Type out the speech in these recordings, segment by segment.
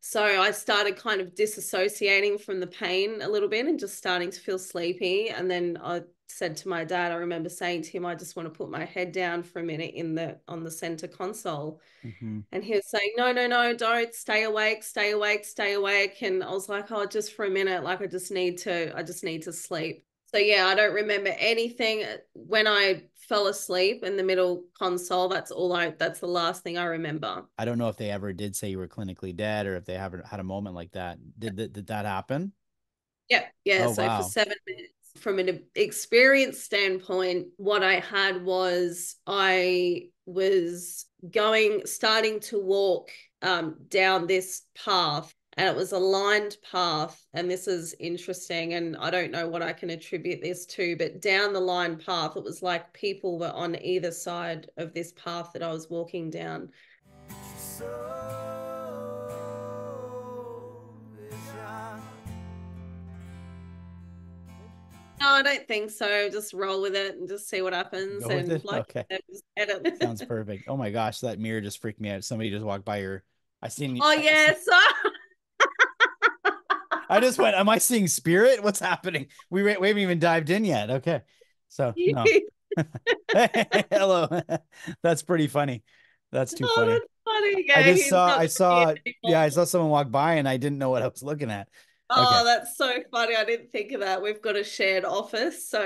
So I started kind of disassociating from the pain a little bit and just starting to feel sleepy. And then I said to my dad, I remember saying to him, I just want to put my head down for a minute in the on the center console. Hmm. And he was saying, no, no, no, don't stay awake, stay awake, stay awake. And I was like, oh, just for a minute, like I just need to sleep. So yeah, I don't remember anything when I fell asleep in the middle console. That's the last thing I remember. I don't know if they ever did say you were clinically dead or if they ever had a moment like that. Did that happen? Yeah, yeah. Oh, So for wow. 7 minutes, from an experience standpoint, what I had was I was starting to walk down this path, and it was a lined path. And this is interesting, and I don't know what I can attribute this to, but down the lined path, it was like people were on either side of this path that I was walking down. No, I don't think so. Just roll with it and just see what happens. Go with And it. like Okay. you said, just edit Sounds it. perfect. Oh my gosh, that mirror just freaked me out. Somebody just walked by your. I seen. Oh yes. I just went. Am I seeing spirit? What's happening? We haven't even dived in yet. Okay, so no. Hello. That's pretty funny. That's too Oh, funny. that's funny. I Yeah, just he's saw. not I here saw. Yeah, I anymore. saw someone walk by and I didn't know what I was looking at. Okay, Oh, that's so funny. I didn't think of that. We've got a shared office, so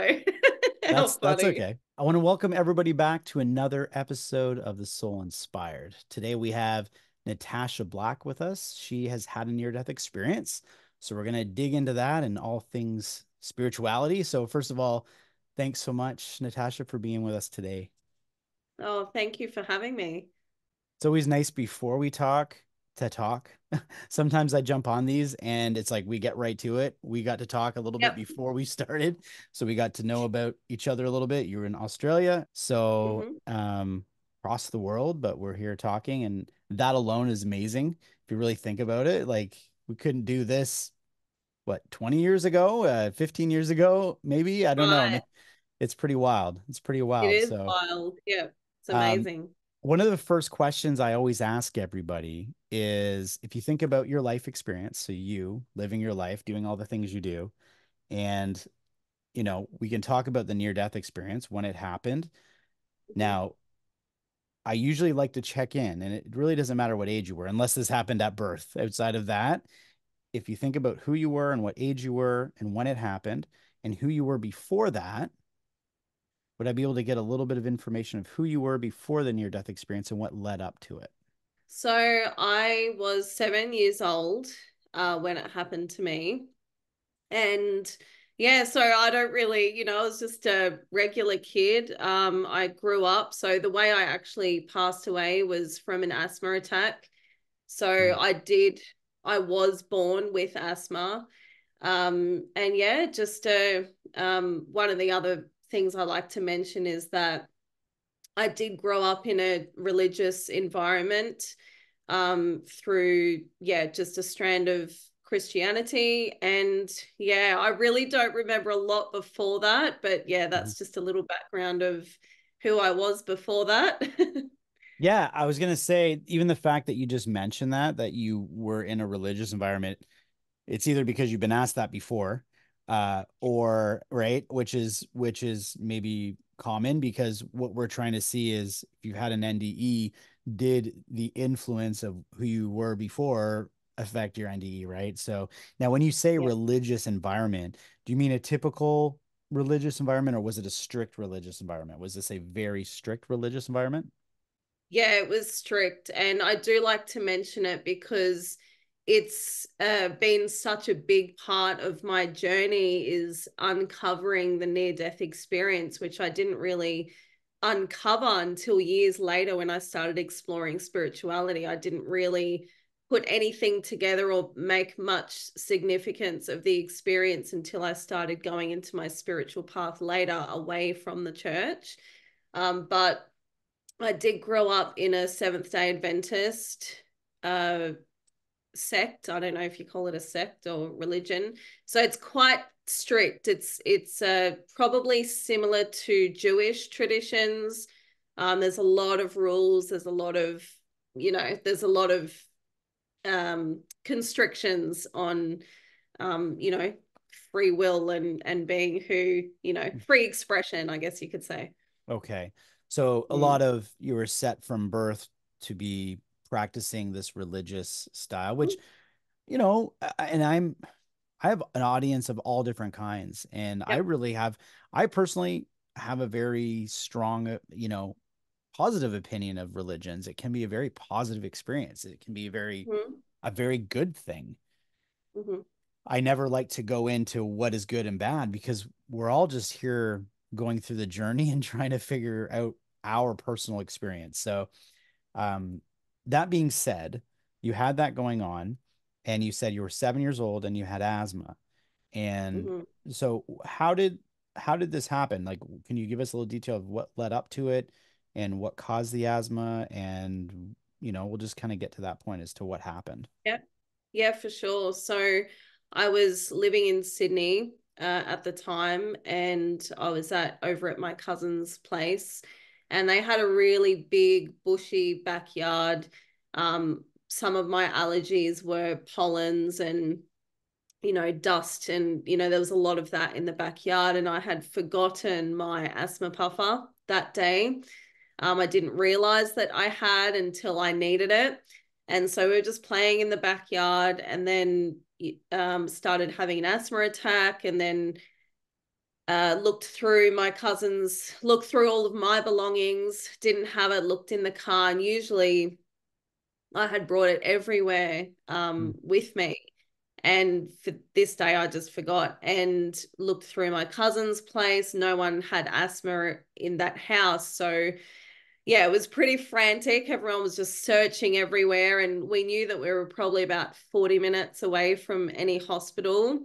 how that's funny. okay. I want to welcome everybody back to another episode of The Soul Inspired. Today we have Natasha Black with us. She has had a near-death experience. So we're going to dig into that and all things spirituality. So first of all, thanks so much, Natasha, for being with us today. Oh, thank you for having me. It's always nice before we talk to talk. Sometimes I jump on these and it's like we get right to it. We got to talk a little bit Yep. before we started. So we got to know about each other a little bit. You were in Australia, so Hmm. across the world, but we're here talking, and that alone is amazing. If you really think about it, like we couldn't do this, what, 20 years ago, 15 years ago, maybe? I don't know. Right. It's pretty wild. It's pretty It wild. is So wild. Yeah. It's um, amazing. one of the first questions I always ask everybody is if you think about your life experience, so you living your life, doing all the things you do, and we can talk about the near death experience when it happened. Mhm. Now, I usually like to check in, and it really doesn't matter what age you were, unless this happened at birth. Outside of that, if you think about who you were and what age you were and when it happened and who you were before that, would I be able to get a little bit of information of who you were before the near death experience and what led up to it? So I was 7 years old when it happened to me. And yeah, so I don't really, I was just a regular kid. I grew up. So the way I actually passed away was from an asthma attack. So Mm. I was born with asthma. And yeah, just one of the other things I like to mention is that I did grow up in a religious environment through, yeah, just a strand of Christianity. And yeah, I really don't remember a lot before that, but yeah, Mhm. that's just a little background of who I was before that. Yeah, I was gonna say, even the fact that you just mentioned that you were in a religious environment, it's either because you've been asked that before, or right, which is maybe common because what we're trying to see is if you had an NDE, did the influence of who you were before affect your NDE, right? So now when you say Yeah. religious environment, do you mean a typical religious environment or was it a strict religious environment? Was this a very strict religious environment? Yeah, it was strict. And I do like to mention it because it's been such a big part of my journey is uncovering the near-death experience, which I didn't really uncover until years later when I started exploring spirituality. I didn't really put anything together or make much significance of the experience until I started going into my spiritual path later away from the church. But I did grow up in a Seventh Day Adventist uh, sect. I don't know if you call it a sect or religion. So it's quite strict. It's probably similar to Jewish traditions. There's a lot of rules. There's a lot of constrictions on you know, free will and being who, you know, free expression, I guess you could say. Okay. So a lot Mm. of you were set from birth to be practicing this religious style, which, and I have an audience of all different kinds. And Yep. I personally have a very strong, positive opinion of religions. It can be a very positive experience. It can be Mm-hmm. a very good thing. Mm-hmm. I never like to go into what is good and bad because we're all just here going through the journey and trying to figure out our personal experience. So, um, that being said, you had that going on, and you said you were 7 years old and you had asthma. And Mm-hmm. so, how did this happen? Like, can you give us a little detail of what led up to it and what caused the asthma? And we'll just kind of get to that point as to what happened. Yeah. Yeah, for sure. So I was living in Sydney at the time, and I was at over at my cousin's place, and they had a really big bushy backyard. Some of my allergies were pollens and, you know, dust, and, you know, there was a lot of that in the backyard, and I had forgotten my asthma puffer that day. I didn't realize that I had until I needed it. And so we were just playing in the backyard, and then started having an asthma attack, and then looked through all of my belongings, didn't have it, looked in the car, and usually I had brought it everywhere Mm. with me. And for this day, I just forgot and looked through my cousin's place. No one had asthma in that house. So yeah, it was pretty frantic. Everyone was just searching everywhere. And we knew that we were probably about 40 minutes away from any hospital.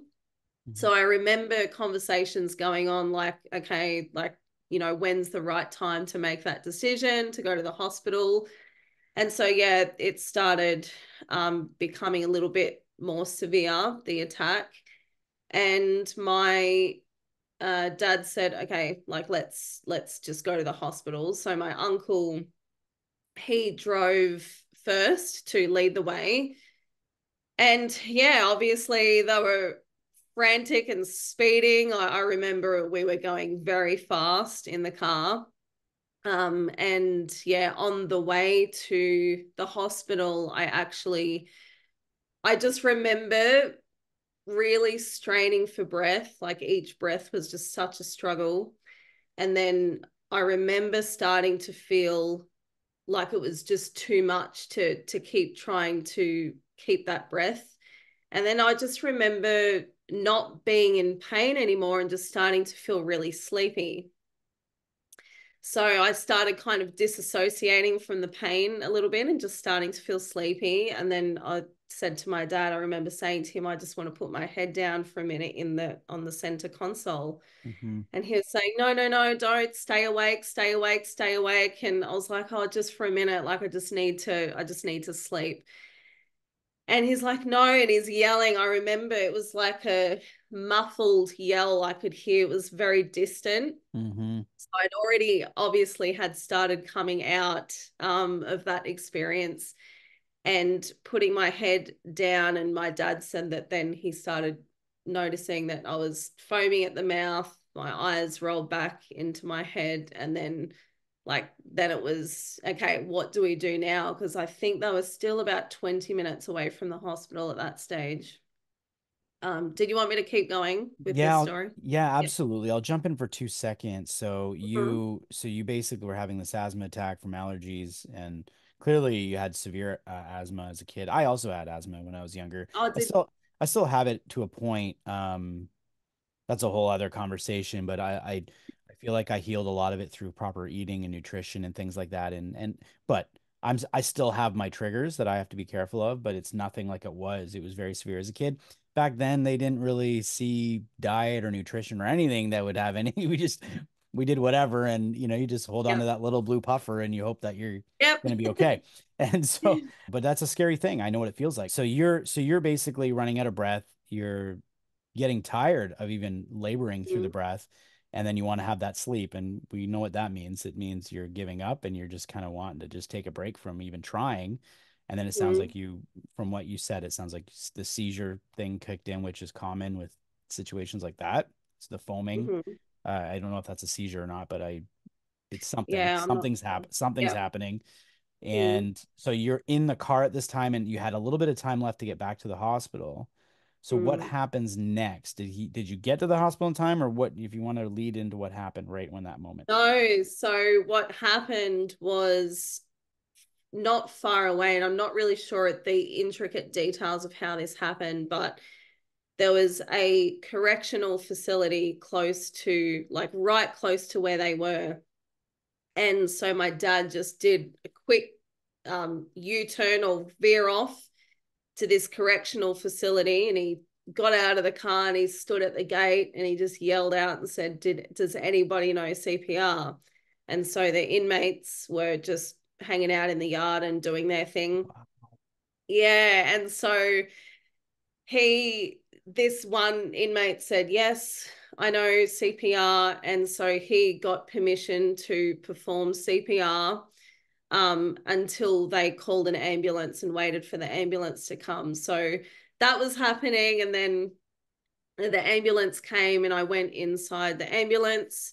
Mhm. So I remember conversations going on like, okay, like, you know, when's the right time to make that decision to go to the hospital? And so, yeah, it started becoming a little bit more severe, the attack. And my dad said, okay, like let's just go to the hospital. So my uncle, he drove first to lead the way. And yeah, obviously they were frantic and speeding. I remember we were going very fast in the car. And yeah, on the way to the hospital, I just remember really straining for breath. Like each breath was just such a struggle. And then I remember starting to feel like it was just too much to keep trying to keep that breath. And then I just remember not being in pain anymore and just starting to feel really sleepy. So I started kind of disassociating from the pain a little bit and just starting to feel sleepy. And then I said to my dad, I remember saying to him, I just want to put my head down for a minute in the on the center console. Mhm. And he was saying, no, no, no, don't, stay awake, stay awake, stay awake. And I was like, oh, just for a minute, like I just need to sleep. And he's like, no, and he's yelling. I remember it was like a muffled yell I could hear. It was very distant. Mhm. So I'd already obviously had started coming out of that experience and putting my head down. And my dad said that then he started noticing that I was foaming at the mouth, my eyes rolled back into my head, and then it was okay, what do we do now? Because I think they were still about 20 minutes away from the hospital at that stage. Did you want me to keep going with Yeah, this story? yeah, Yeah. absolutely. I'll jump in for 2 seconds. So Mhm. you basically were having this asthma attack from allergies, and clearly you had severe asthma as a kid. I also had asthma when I was younger. Oh, I did still, I still have it to a point. That's a whole other conversation, but I feel like I healed a lot of it through proper eating and nutrition and things like that. But I still have my triggers that I have to be careful of, but it's nothing like it was. It was very severe as a kid. Back then, they didn't really see diet or nutrition or anything that would have any. We did whatever, and you just hold on yeah. to that little blue puffer and you hope that you're Yep. going to be okay. And so, but that's a scary thing. I know what it feels like. So you're basically running out of breath. You're getting tired of even laboring through the Mm. breath, and then you want to have that sleep, and we know what that means. It means you're giving up and you're just kind of wanting to just take a break from even trying. And then it sounds Mm-hmm. like you, from what you said, it sounds like the seizure thing kicked in, which is common with situations like that. It's the foaming. Mm-hmm. I don't know if that's a seizure or not, but it's something. Yeah, I'm not sure. Something's Yeah. happening. Mm, And so you're in the car at this time, and you had a little bit of time left to get back to the hospital. So what mm. happens next? Did you get to the hospital in time, or what, if you want to lead into what happened right when that moment? No, so what happened was not far away, and I'm not really sure the intricate details of how this happened, but there was a correctional facility close to, like, right close to where they were. And so my dad just did a quick U-turn or veer off to this correctional facility, and he got out of the car and he stood at the gate and he just yelled out and said, does anybody know CPR? And so the inmates were just hanging out in the yard and doing their thing. Yeah. And so this one inmate said, yes, I know CPR. And so he got permission to perform CPR until they called an ambulance and waited for the ambulance to come. So that was happening. And then the ambulance came and I went inside the ambulance.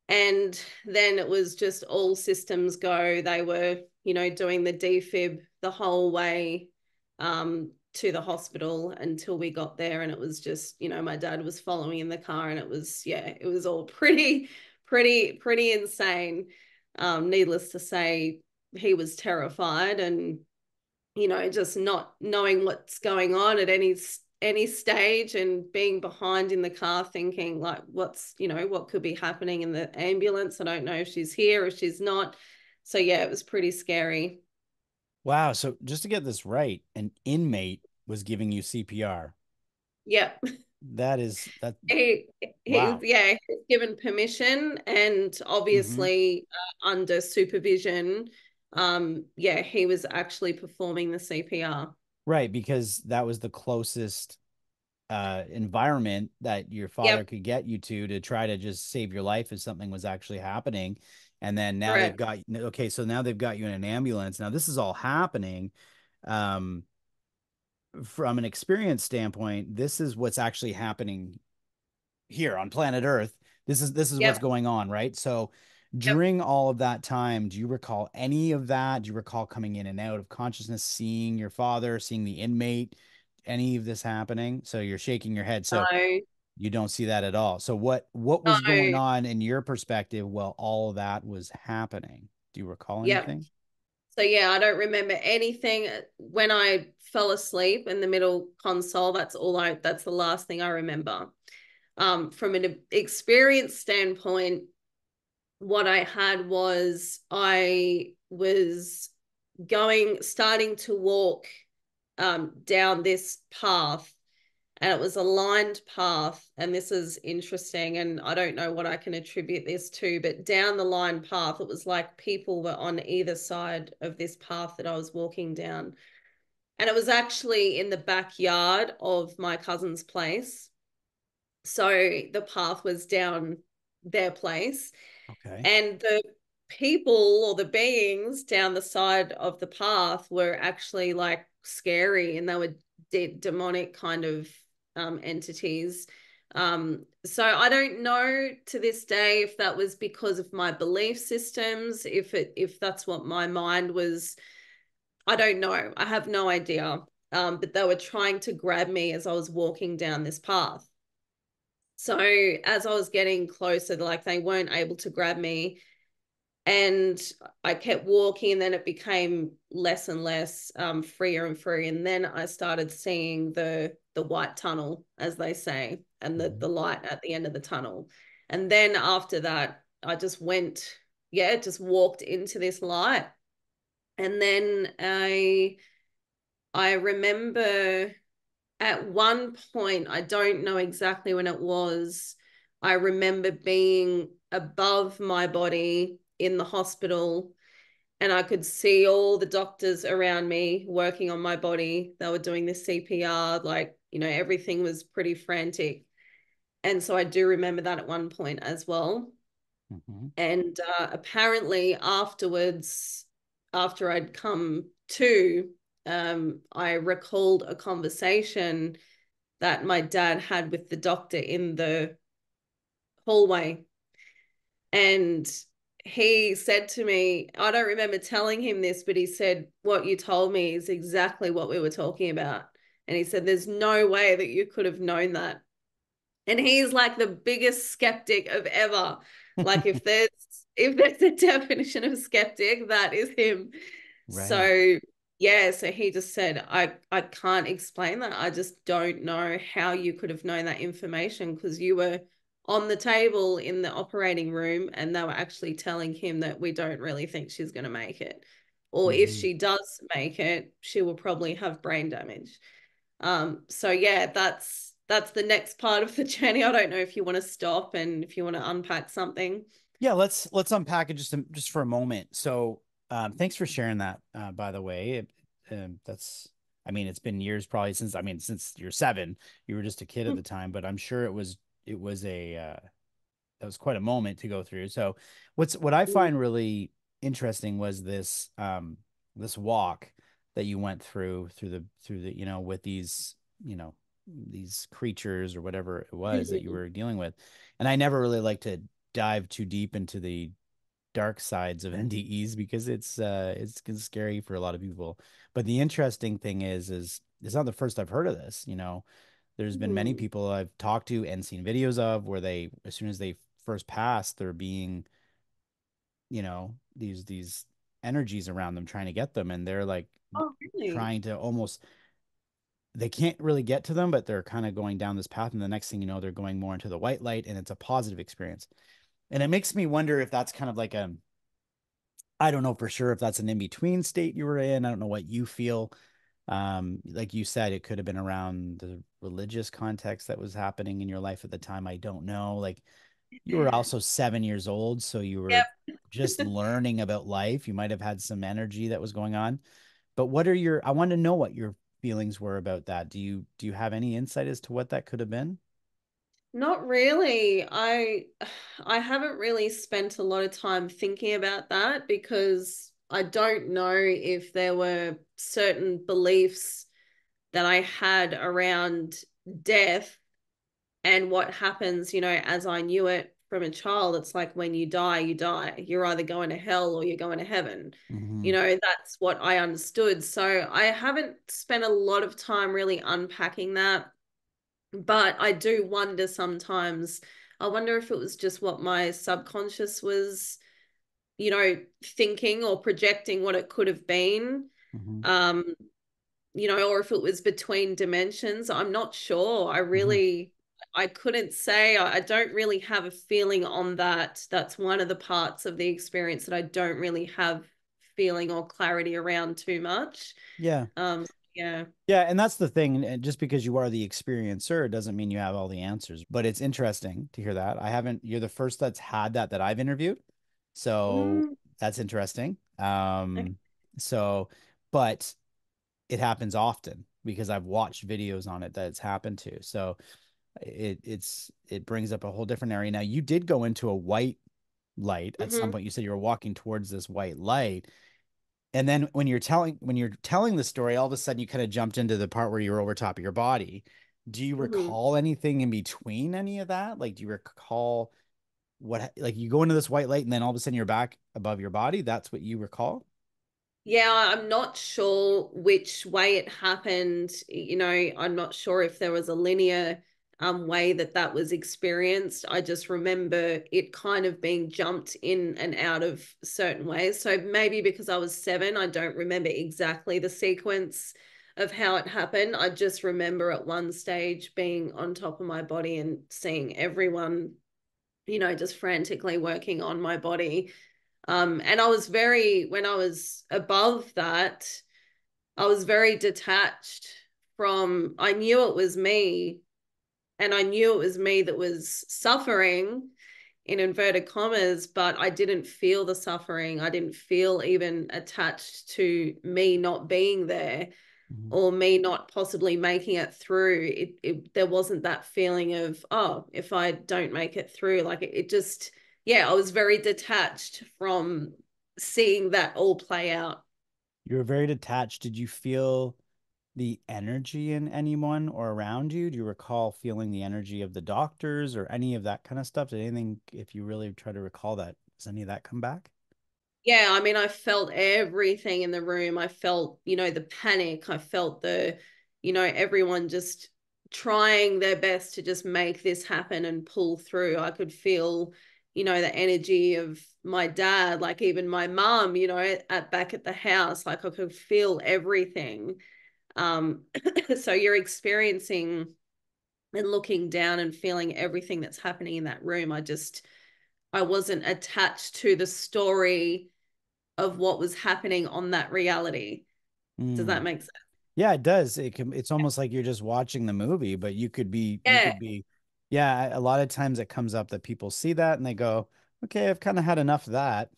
And then it was just all systems go. They were, doing the defib the whole way to the hospital until we got there. And it was just, my dad was following in the car, and it was, yeah, it was all pretty insane. Needless to say, he was terrified, and just not knowing what's going on at any stage, and being behind in the car thinking, like, what could be happening in the ambulance. I don't know if she's here or she's not. So yeah, it was pretty scary. Wow. So just to get this right, an inmate was giving you CPR. Yeah. That. he Wow. yeah, he was given permission, and Hmm. obviously under supervision. Yeah, he was actually performing the CPR. Right, because that was the closest environment that your father Yep. could get you to try to just save your life if something was actually happening. And then now they've Correct. got, okay, so now they've got you in an ambulance. Now this is all happening. Um, from an experience standpoint, this is what's actually happening here on planet Earth. This is what's Yep. going on, right? So Yep. during all of that time, do you recall any of that? Do you recall coming in and out of consciousness, seeing your father, seeing the inmate, any of this happening? So you're shaking your head. So No. you don't see that at all. So what was going No. on in your perspective while all of that was happening? Do you recall Yep. anything? So yeah, I don't remember anything when I fell asleep in the middle console. That's the last thing I remember. From an experience standpoint, what I had was I was starting to walk down this path, and it was a lined path. And this is interesting, and I don't know what I can attribute this to, but down the lined path, it was like people were on either side of this path that I was walking down. And it was actually in the backyard of my cousin's place. So the path was down their place, Okay. and the people or the beings down the side of the path were actually like scary, and they were demonic kind of entities. So I don't know to this day if that was because of my belief systems, if that's what my mind was. I don't know. I have no idea. But they were trying to grab me as I was walking down this path. So as I was getting closer, like, they weren't able to grab me, and I kept walking, and then it became less and less, freer and freer. And then I started seeing the white tunnel, as they say, and the Mhm. light at the end of the tunnel. And then after that, I just went, yeah, just walked into this light. And then I remember at one point, I don't know exactly when it was, I remember being above my body in the hospital, and I could see all the doctors around me working on my body. They were doing the CPR, like, everything was pretty frantic. And so I do remember that at one point as well. Mhm. And apparently afterwards, after I'd come to, I recalled a conversation that my dad had with the doctor in the hallway. And he said to me, I don't remember telling him this, but he said, "What you told me is exactly what we were talking about." And he said, "There's no way that you could have known that." And he's like the biggest skeptic of ever. Like if there's a definition of skeptic, that is him. Right. So yeah, so he just said, I can't explain that. I just don't know how you could have known that information because you were on the table in the operating room and they were actually telling him that we don't really think she's going to make it. Or if Mhm. she does make it, she will probably have brain damage. So yeah, that's the next part of the journey. I don't know if you want to stop and if you want to unpack something. Yeah, let's unpack it just for a moment. So, thanks for sharing that. By the way, that's I mean, it's been years probably since since you're 7, you were just a kid at the time, but I'm sure it was a that was quite a moment to go through. So, what I find really interesting was this walk that you went through the with these creatures or whatever it was that you were dealing with. And I never really like to dive too deep into the dark sides of NDEs because it's scary for a lot of people. But the interesting thing is it's not the first I've heard of this. There's been many Mhm. people I've talked to and seen videos of where they, as soon as they first pass, they're being, these energies around them trying to get them, and they're like Oh, really? trying to almost, they can't really get to them, but they're kind of going down this path, and the next thing you know, they're going more into the white light, and it's a positive experience. And it makes me wonder if that's kind of like I don't know for sure if that's an in-between state you were in. I don't know what you feel. Like you said, it could have been around the religious context that was happening in your life at the time. I don't know. Like you were also 7 years old, so you were Yep. just learning about life. You might have had some energy that was going on. But I want to know what your feelings were about that. Do you have any insight as to what that could have been? Not really. I haven't really spent a lot of time thinking about that because I don't know if there were certain beliefs that I had around death and what happens, as I knew it from a child. It's like when you die, you die. You're either going to hell or you're going to heaven. Hmm. That's what I understood. So I haven't spent a lot of time really unpacking that, but I do wonder sometimes. I wonder if it was just what my subconscious was, thinking or projecting what it could have been. Hmm. Um, or if it was between dimensions. I'm not sure. Hmm. I couldn't say. I don't really have a feeling on that. That's one of the parts of the experience that I don't really have feeling or clarity around too much. Yeah. Yeah. Yeah, and that's the thing. And just because you are the experiencer doesn't mean you have all the answers. But it's interesting to hear that. You're the first that's had that I've interviewed. So Mm, that's interesting. okay. So, but it happens often because I've watched videos on it that it's happened to. So it brings up a whole different area. Now, you did go into a white light at some Mhm, point. You said you were walking towards this white light. And then when you're telling the story, all of a sudden you kind of jumped into the part where you were over top of your body. Do you mhm. recall anything in between any of that? Like, do you recall like you go into this white light and then all of a sudden you're back above your body? That's what you recall? Yeah, I'm not sure which way it happened. I'm not sure if there was a linear way that was experienced. I just remember it kind of being jumped in and out of certain ways. So maybe because I was 7, I don't remember exactly the sequence of how it happened. I just remember at one stage being on top of my body and seeing everyone, just frantically working on my body. And when I was above that, I was very detached from, I knew it was me, and I knew it was me that was suffering in inverted commas, but I didn't feel the suffering. I didn't feel even attached to me not being there Mhm. or me not possibly making it through. There wasn't that feeling of, oh, if I don't make it through, like it just, yeah, I was very detached from seeing that all play out. You were very detached. Did you feel the energy in anyone or around you? Do you recall feeling the energy of the doctors or any of that kind of stuff? Did anything, if you really try to recall that, does any of that come back? Yeah, I mean, I felt everything in the room. I felt, the panic. I felt everyone just trying their best to just make this happen and pull through. I could feel, the energy of my dad, like even my mom, at back at the house, like I could feel everything. Um, so you're experiencing and looking down and feeling everything that's happening in that room. I wasn't attached to the story of what was happening on that reality. Does that Mm. make sense? Yeah, it does. It's almost like you're just watching the movie, but you Yeah. could be, yeah, a lot of times it comes up that people see that and they go, okay, I've kind of had enough of that.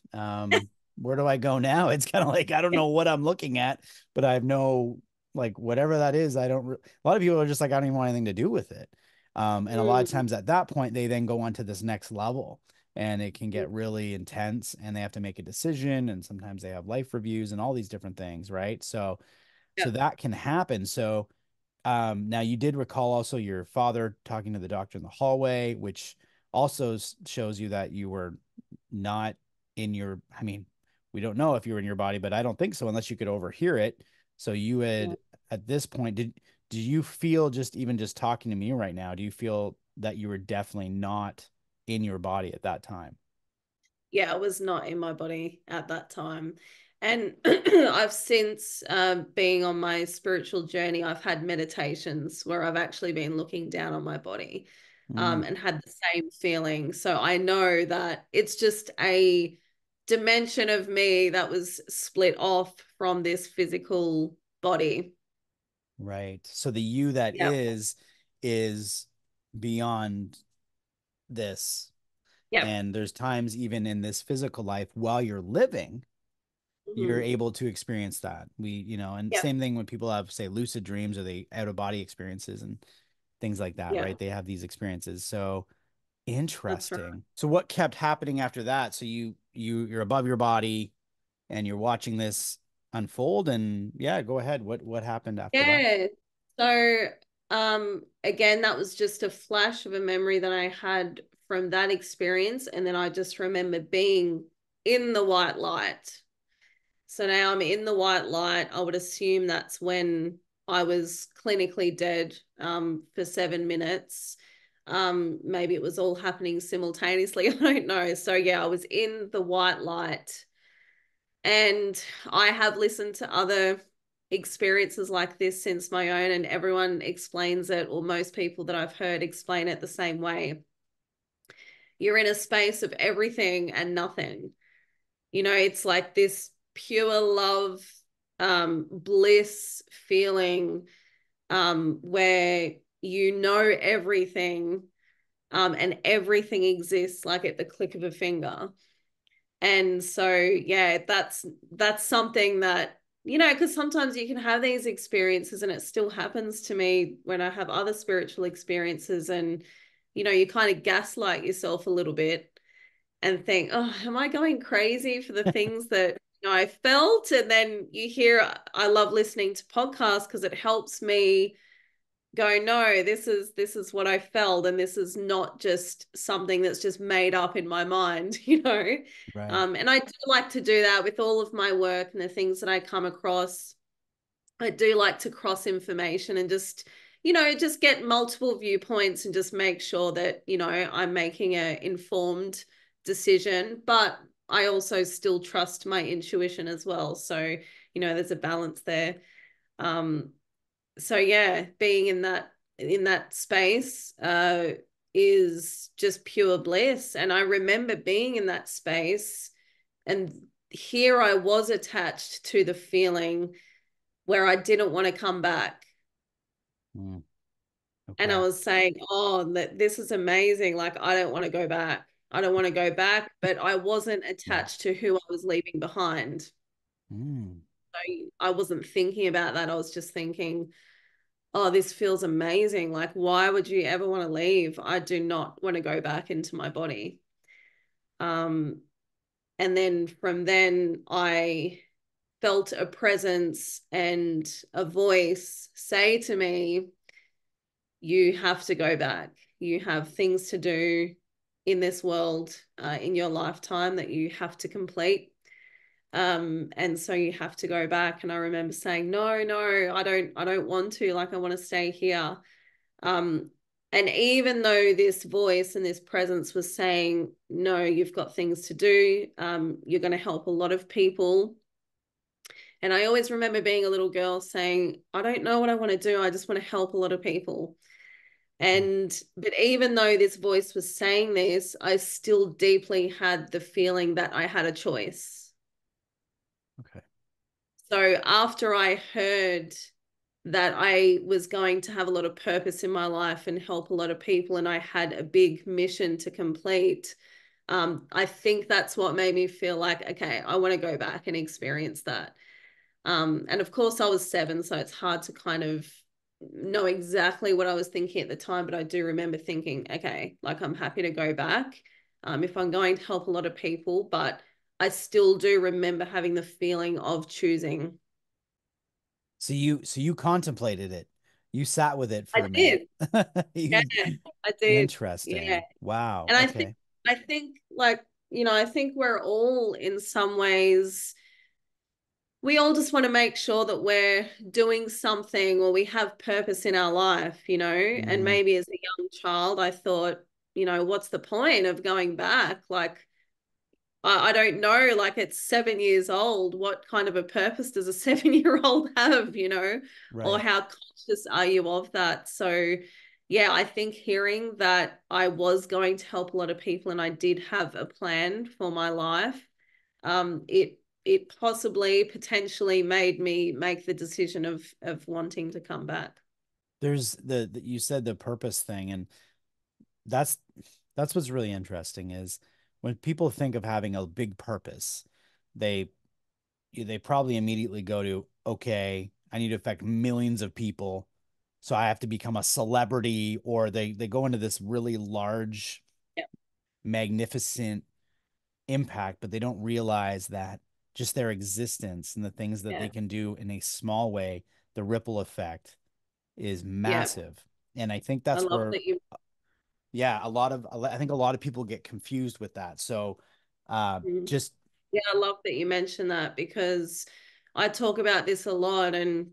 Where do I go now? It's kind of like, I don't know what I'm looking at, but I have no, like, whatever that is, a lot of people are just like, I don't even want anything to do with it. And a lot of Mm. times at that point, they then go on to this next level and it can get really intense and they have to make a decision. And sometimes they have life reviews and all these different things, right? So Yeah. that can happen. So now you did recall also your father talking to the doctor in the hallway, which also shows you that you were not in your, I mean, we don't know if you were in your body, but I don't think so unless you could overhear it. So you Yeah. had at this point, did you feel just even just talking to me right now, do you feel that you were definitely not in your body at that time? Yeah, I was not in my body at that time. And I've since being on my spiritual journey, I've had meditations where I've actually been looking down on my body Mm, and had the same feeling. So I know that it's just a dimension of me that was split off from this physical body. right. So the you that Yeah. is beyond this. Yeah. And there's times even in this physical life while you're living, you're Mhm. able to experience that. And Yeah. same thing when people have, say, lucid dreams or they out of body experiences and things like that, Yeah. right? They have these experiences. So That's right. interesting. So what kept happening after that? So you're above your body and you're watching this unfold and yeah, go ahead. What happened after that? Yeah. So, again, that was just a flash of a memory that I had from that experience. And then I just remember being in the white light. So now I'm in the white light. I would assume that's when I was clinically dead, for 7 minutes. Maybe it was all happening simultaneously. I don't know. So yeah, I was in the white light. And I have listened to other experiences like this since my own, and everyone explains it, or most people that I've heard explain it the same way. You're in a space of everything and nothing. It's like this pure love, bliss feeling, where everything, and everything exists like at the click of a finger. And so yeah, that's something that, because sometimes you can have these experiences and it still happens to me when I have other spiritual experiences, and you kind of gaslight yourself a little bit and think, oh, am I going crazy for the things that I felt? And then I love listening to podcasts because it helps me go, no, this is what I felt, and this is not just something that's just made up in my mind. Right. And I do like to do that with all of my work and the things that I come across. I do like to cross information and just get multiple viewpoints and just make sure that I'm making a informed decision, but I also still trust my intuition as well. So there's a balance there. um so yeah, being in that space is just pure bliss. And I remember being in that space, and here I was attached to the feeling where I didn't want to come back. Mm, And I okay. was saying, oh, that this is amazing, like I don't want to go back. I don't want to go back, but I wasn't Mm, attached to who I was leaving behind. mm, I wasn't thinking about that. I was just thinking, oh, this feels amazing. Like, why would you ever want to leave? I do not want to go back into my body. Um, and then from then, I felt a presence and a voice say to me, you have to go back. You have things to do in this world, in your lifetime, that you have to complete. And so you have to go back. And I remember saying, no, no, I don't want to. Like, I want to stay here. Um, and even though this voice and this presence was saying, no, you've got things to do, you're going to help a lot of people. And I always remember being a little girl saying, I don't know what I want to do. I just want to help a lot of people. But even though this voice was saying this, I still deeply had the feeling that I had a choice. Okay. So after I heard that I was going to have a lot of purpose in my life and help a lot of people, and I had a big mission to complete, I think that's what made me feel like, okay, I want to go back and experience that. And of course, I was 7, so it's hard to kind of know exactly what I was thinking at the time, but I do remember thinking, okay, like, I'm happy to go back, if I'm going to help a lot of people, but I still do remember having the feeling of choosing. So you contemplated it. You sat with it I for a minute. did. Yeah, You, I did. Yeah. interesting. Wow. And Okay. I think like, I think we're all in some ways, we all just want to make sure that we're doing something or we have purpose in our life, and Mhm. maybe as a young child, I thought, what's the point of going back? Like, I don't know, like, it's 7 years old. What kind of a purpose does a 7 year old have, or Right. how conscious are you of that? So, yeah, I think hearing that I was going to help a lot of people and I did have a plan for my life, it possibly potentially made me make the decision of wanting to come back. There's you said the purpose thing, and that's that's what's really interesting is when people think of having a big purpose, they they probably immediately go to, okay, I need to affect millions of people, so I have to become a celebrity, or they go into this really large, Yeah, magnificent impact, but they don't realize that just their existence and the things that they yeah, can do in a small way, the ripple effect is yeah. massive. And I think I that's love where, that you. yeah, I think a lot of people get confused with that. So, just, Yeah, I love that you mentioned that because I talk about this a lot. And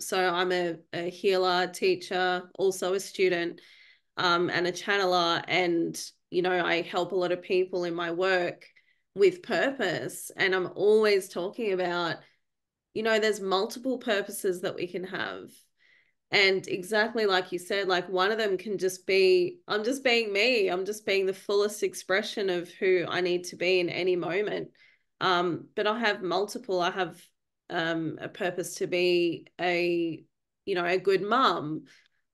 so I'm a healer, teacher, also a student, and a channeler. And, I help a lot of people in my work with purpose. And I'm always talking about, there's multiple purposes that we can have. And exactly like you said, like, one of them can just be, I'm just being me. I'm just being the fullest expression of who I need to be in any moment. But I have multiple. I have a purpose to be a good mum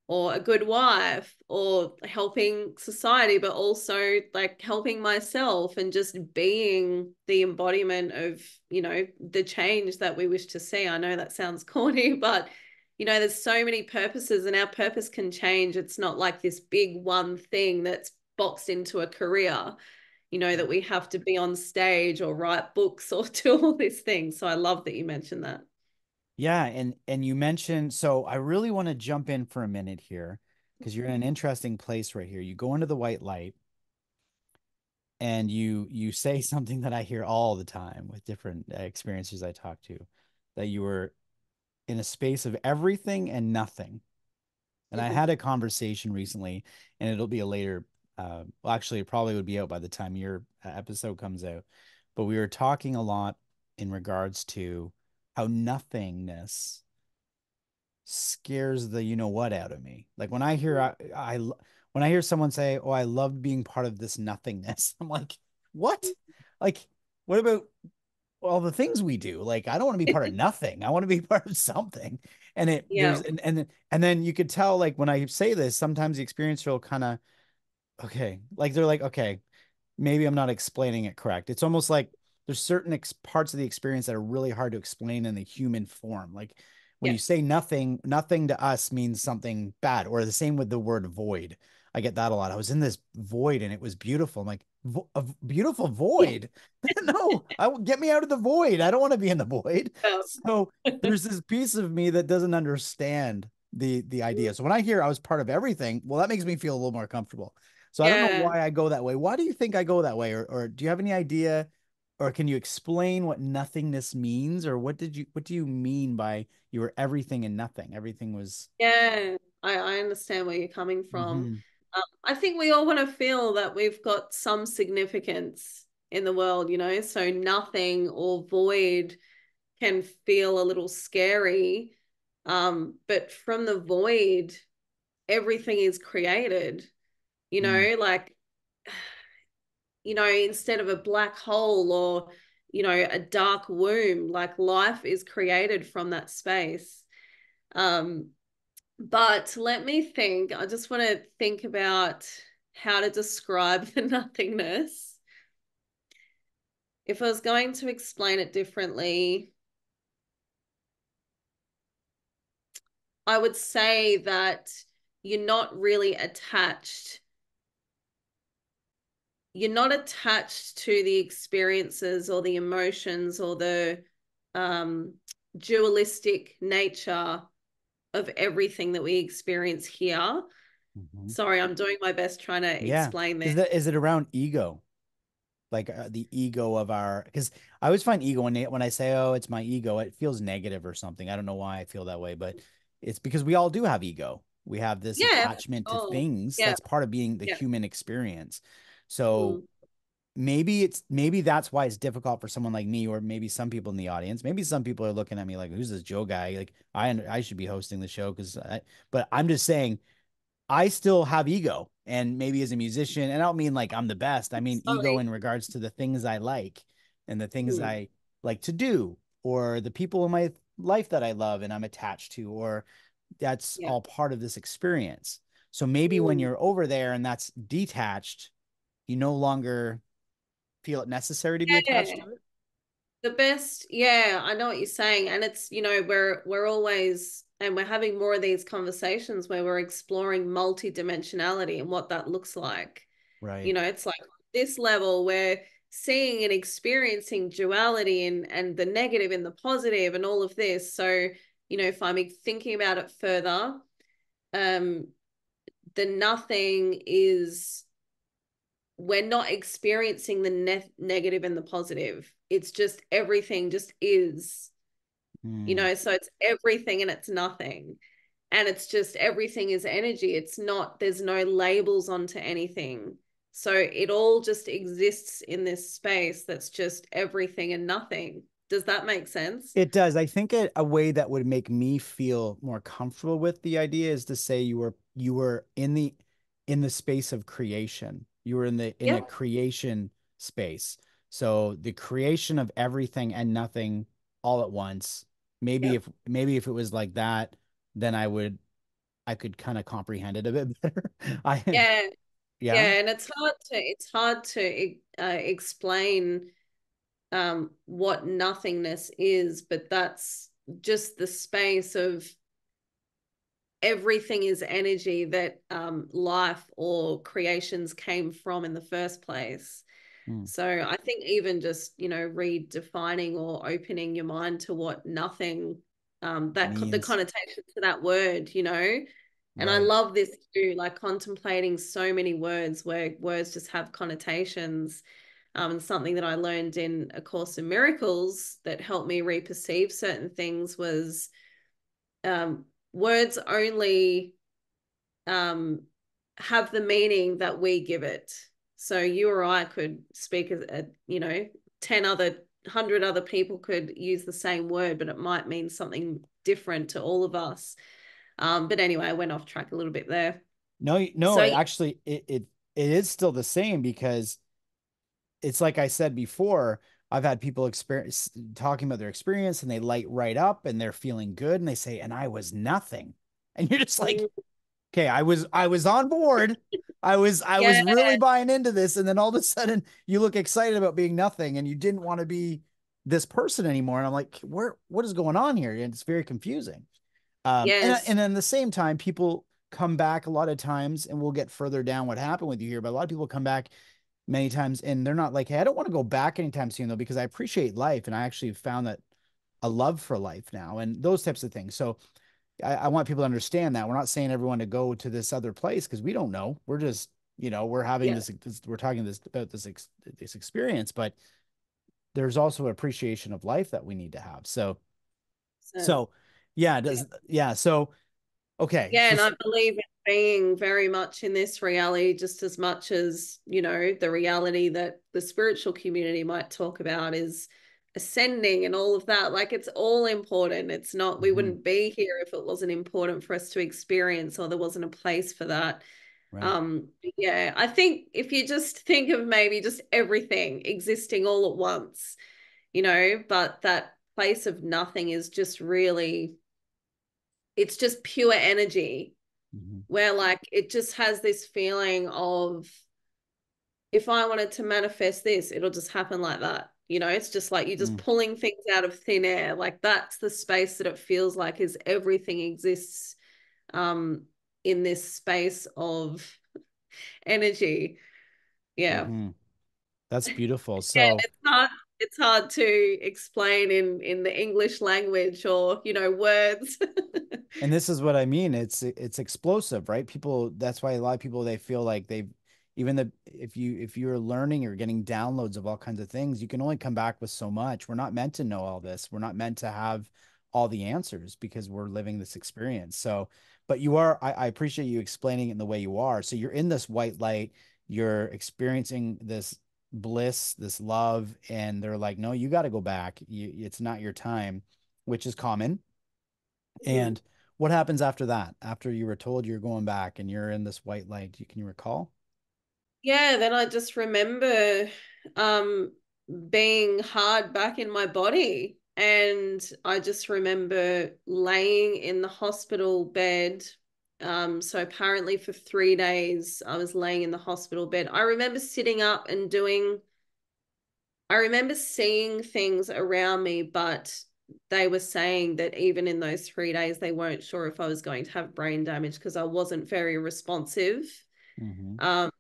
or a good wife or helping society, but also like helping myself and just being the embodiment of, the change that we wish to see. I know that sounds corny, but there's so many purposes and our purpose can change. It's not like this big one thing that's boxed into a career, that we have to be on stage or write books or do all these things. So I love that you mentioned that. yeah. And you mentioned, so I really want to jump in for a minute here because you're in an interesting place right here. You go into the white light and you say something that I hear all the time with different experiences I talk to, that you were in a space of everything and nothing. And I had a conversation recently, and it'll be a later, well, actually, it probably would be out by the time your episode comes out. But we were talking a lot in regards to how nothingness scares the you know what out of me. Like when I hear when I hear someone say, "Oh, I loved being part of this nothingness," I'm like, "What? Like, what about all the things we do? Like, I don't want to be part of nothing. I want to be part of something." And it Yeah. there's and then you could tell, like, when I say this, sometimes the experiencer will kind of, okay, like they're like, okay, maybe I'm not explaining it correct. It's almost like there's certain parts of the experience that are really hard to explain in the human form. Like when Yeah. you say nothing, nothing to us means something bad, or the same with the word void. I get that a lot. I was in this void and it was beautiful. I'm like, a beautiful void. No, get me out of the void. I don't want to be in the void. Yeah. So there's this piece of me that doesn't understand the idea. So when I hear I was part of everything, well, that makes me feel a little more comfortable. So I don't know Yeah. why I go that way. Why do you think I go that way? Or do you have any idea, or can you explain what nothingness means? Or what do you mean by you were everything and nothing? Everything was. Yeah, I understand where you're coming from. Mhm. I think we all want to feel that we've got some significance in the world, you know, so nothing or void can feel a little scary. But from the void, everything is created, you Mm. know, like, you know, instead of a black hole or, you know, a dark womb, like life is created from that space. Um, But let me think. I just want to think about how to describe the nothingness. If I was going to explain it differently, I would say that you're not really attached. You're not attached to the experiences or the emotions or the um, dualistic nature of everything that we experience here. Mhm. Sorry, I'm doing my best trying to Yeah. explain this. Is it around ego? Like the ego of our, because I always find ego when I say, oh, it's my ego, it feels negative or something. I don't know why I feel that way, but it's because we all do have ego. We have this Yeah. attachment to Oh, things. yeah. That's part of being the Yeah. human experience. So Mm. maybe that's why it's difficult for someone like me, or maybe some people in the audience. Maybe some people are looking at me like, who's this Joe guy? Like I should be hosting the show but I'm just saying I still have ego, and maybe as a musician, and I don't mean like I'm the best. I mean ego Sorry. in regards to the things I like and the things Mm. I like to do, or the people in my life that I love and I'm attached to, or that's Yeah. all part of this experience. So maybe when Mm. you're over there and that's detached, you no longer feel it necessary to be attached Yeah. to it. The best, yeah, I know what you're saying. And it's, you know, we're always and we're having more of these conversations where we're exploring multidimensionality and what that looks like. You Right. know, it's like this level where seeing and experiencing duality and the negative and the positive and all of this. So, you know, if I'm thinking about it further, um, the nothing is we're not experiencing the negative and the positive. It's just everything just is, you Mm, know, so it's everything and it's nothing. And it's just everything is energy. It's not, there's no labels onto anything. So it all just exists in this space that's just everything and nothing. Does that make sense? it does. I think a way that would make me feel more comfortable with the idea is to say you were in the space of creation. You were in a Yep. creation space. So the creation of everything and nothing all at once. Yep. Maybe if it was like that, then I could kind of comprehend it a bit better. I Yeah. yeah. Yeah. And it's hard to explain what nothingness is, but that's just the space of everything is energy that life or creations came from in the first place. Mm, So I think even just, you know, redefining or opening your mind to what nothing, that the means connotation to that word, you know. And I right. love this too, like contemplating so many words where words just have connotations. And something that I learned in A Course in Miracles that helped me reperceive certain things was words only um, have the meaning that we give it. So you or I could speak as a, you know, 10 other 100 other people could use the same word, but it might mean something different to all of us. But anyway, I went off track a little bit there. No, no, So actually it is still the same because it's like I said before, I've had people experience talking about their experience and they light right up and they're feeling good and they say, and I was nothing. And you're just like, okay, I was on board. I yeah, was really buying into this. And then all of a sudden you look excited about being nothing and you didn't want to be this person anymore. And I'm like, what is going on here? And it's very confusing. yes, And then at the same time, people come back a lot of times, and we'll get further down what happened with you here, but a lot of people come back many times, and they're not like, hey, I don't want to go back anytime soon though, because I appreciate life and I actually found that a love for life now and those types of things. So I want people to understand that we're not saying everyone to go to this other place because we don't know. We're just, we're having Yeah. this, we're talking this about this experience, but there's also appreciation of life that we need to have. So, So, so yeah, does yeah. So okay, yeah, so and I believe in being very much in this reality just as much as, the reality that the spiritual community might talk about is ascending and all of that. Like it's all important. It's not, we mhm, wouldn't be here if it wasn't important for us to experience or there wasn't a place for that. right. Yeah, I think if you just think of maybe just everything existing all at once, but that place of nothing is just really, it's just pure energy Mhm, where like it just has this feeling of if I wanted to manifest this, it'll just happen like that. It's just like you're just mm, pulling things out of thin air. Like that's the space that it feels like is everything exists um in this space of energy. Yeah. mhm. That's beautiful. Yeah, So, it's hard to explain in the English language or, words. and this is what I mean. It's explosive, right? People, that's why a lot of people they feel like they've even the if you're learning or getting downloads of all kinds of things, you can only come back with so much. We're not meant to know all this. We're not meant to have all the answers because we're living this experience. So, but you are, I appreciate you explaining it in the way you are. So you're in this white light, you're experiencing this bliss, this love, and they're like, no, you got to go back. It's not your time, which is common. Mhm. And what happens after that? After you were told you're going back and you're in this white light, can you recall? Yeah, then I just remember um being hard back in my body. And I just remember laying in the hospital bed. So apparently for 3 days I was laying in the hospital bed. I remember sitting up and I remember seeing things around me, but they were saying that even in those 3 days, they weren't sure if I was going to have brain damage because I wasn't very responsive. Mm-hmm. Um,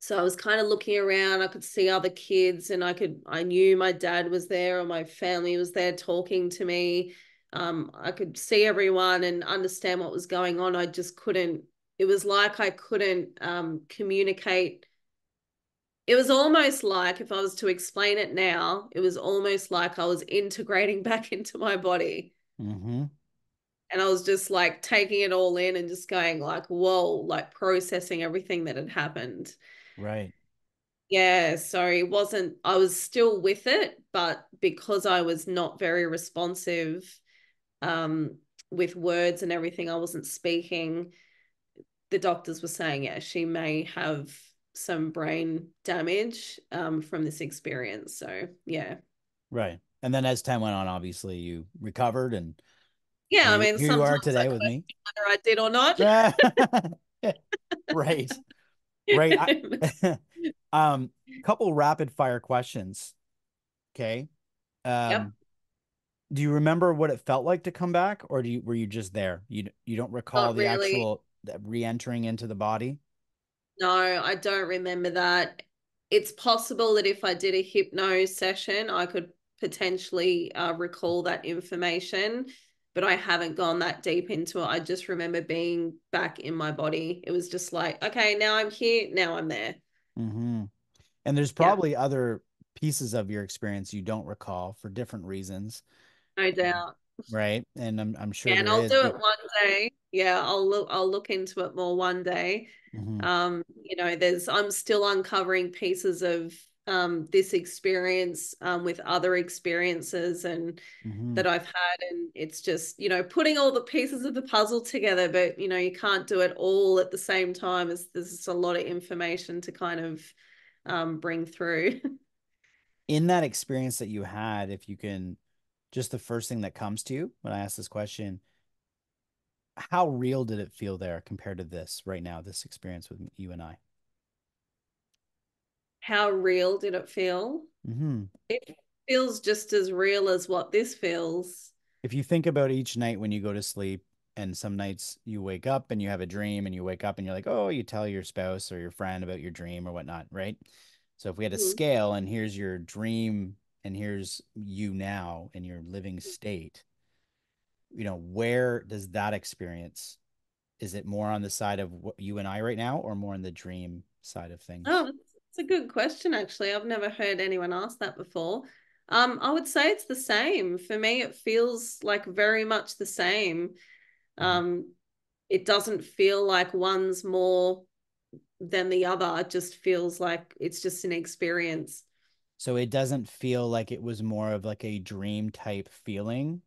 so I was kind of looking around. I could see other kids, and I knew my dad was there or my family was there talking to me. I could see everyone and understand what was going on. I just couldn't. It was like I couldn't communicate. It was almost like, if I was to explain it now, it was almost like I was integrating back into my body. Mm-hmm. And I was just like taking it all in and just going like, whoa, like processing everything that had happened. Right. Yeah, so it wasn't, I was still with it, but because I was not very responsive um, with words and everything, I wasn't speaking. The doctors were saying, yeah, she may have some brain damage from this experience. So, yeah. Right. And then as time went on, obviously you recovered and Yeah, I mean, here you sometimes are I today with me. question whether I did or not. Right. Right. Couple rapid fire questions. Okay. Yep, Um, do you remember what it felt like to come back, or were you just there? You don't recall not the really. actual re-entering into the body? No, I don't remember that. It's possible that if I did a hypno session, I could potentially recall that information, but I haven't gone that deep into it. I just remember being back in my body. It was just like, okay, now I'm here, now I'm there. Mm-hmm. And there's Yeah, probably other pieces of your experience you don't recall for different reasons, no doubt. right? And I'm sure Yeah, and there I'll is. do it one day. Yeah, I'll look into it more one day. Mm-hmm. I'm still uncovering pieces of this experience with other experiences and Mm-hmm. that I've had, and it's just, putting all the pieces of the puzzle together, but you can't do it all at the same time. As there's just a lot of information to kind of bring through. In that experience that you had, if you can, just the first thing that comes to you when I ask this question, how real did it feel there compared to this right now, this experience with you and I? How real did it feel? Mm-hmm. It feels just as real as what this feels. If you think about each night when you go to sleep and some nights you wake up and you have a dream and you wake up and you're like, oh, you tell your spouse or your friend about your dream or whatnot, right? So if we had a Mhm. scale and here's your dream and here's you now in your living state, where does that experience? Is it more on the side of what you and I right now or more on the dream side of things? Oh, that's a good question, actually. I've never heard anyone ask that before. I would say it's the same. For me, it feels like very much the same. Mhm. Um, it doesn't feel like one's more than the other. It just feels like it's just an experience. So it doesn't feel like it was more of like a dream type feeling.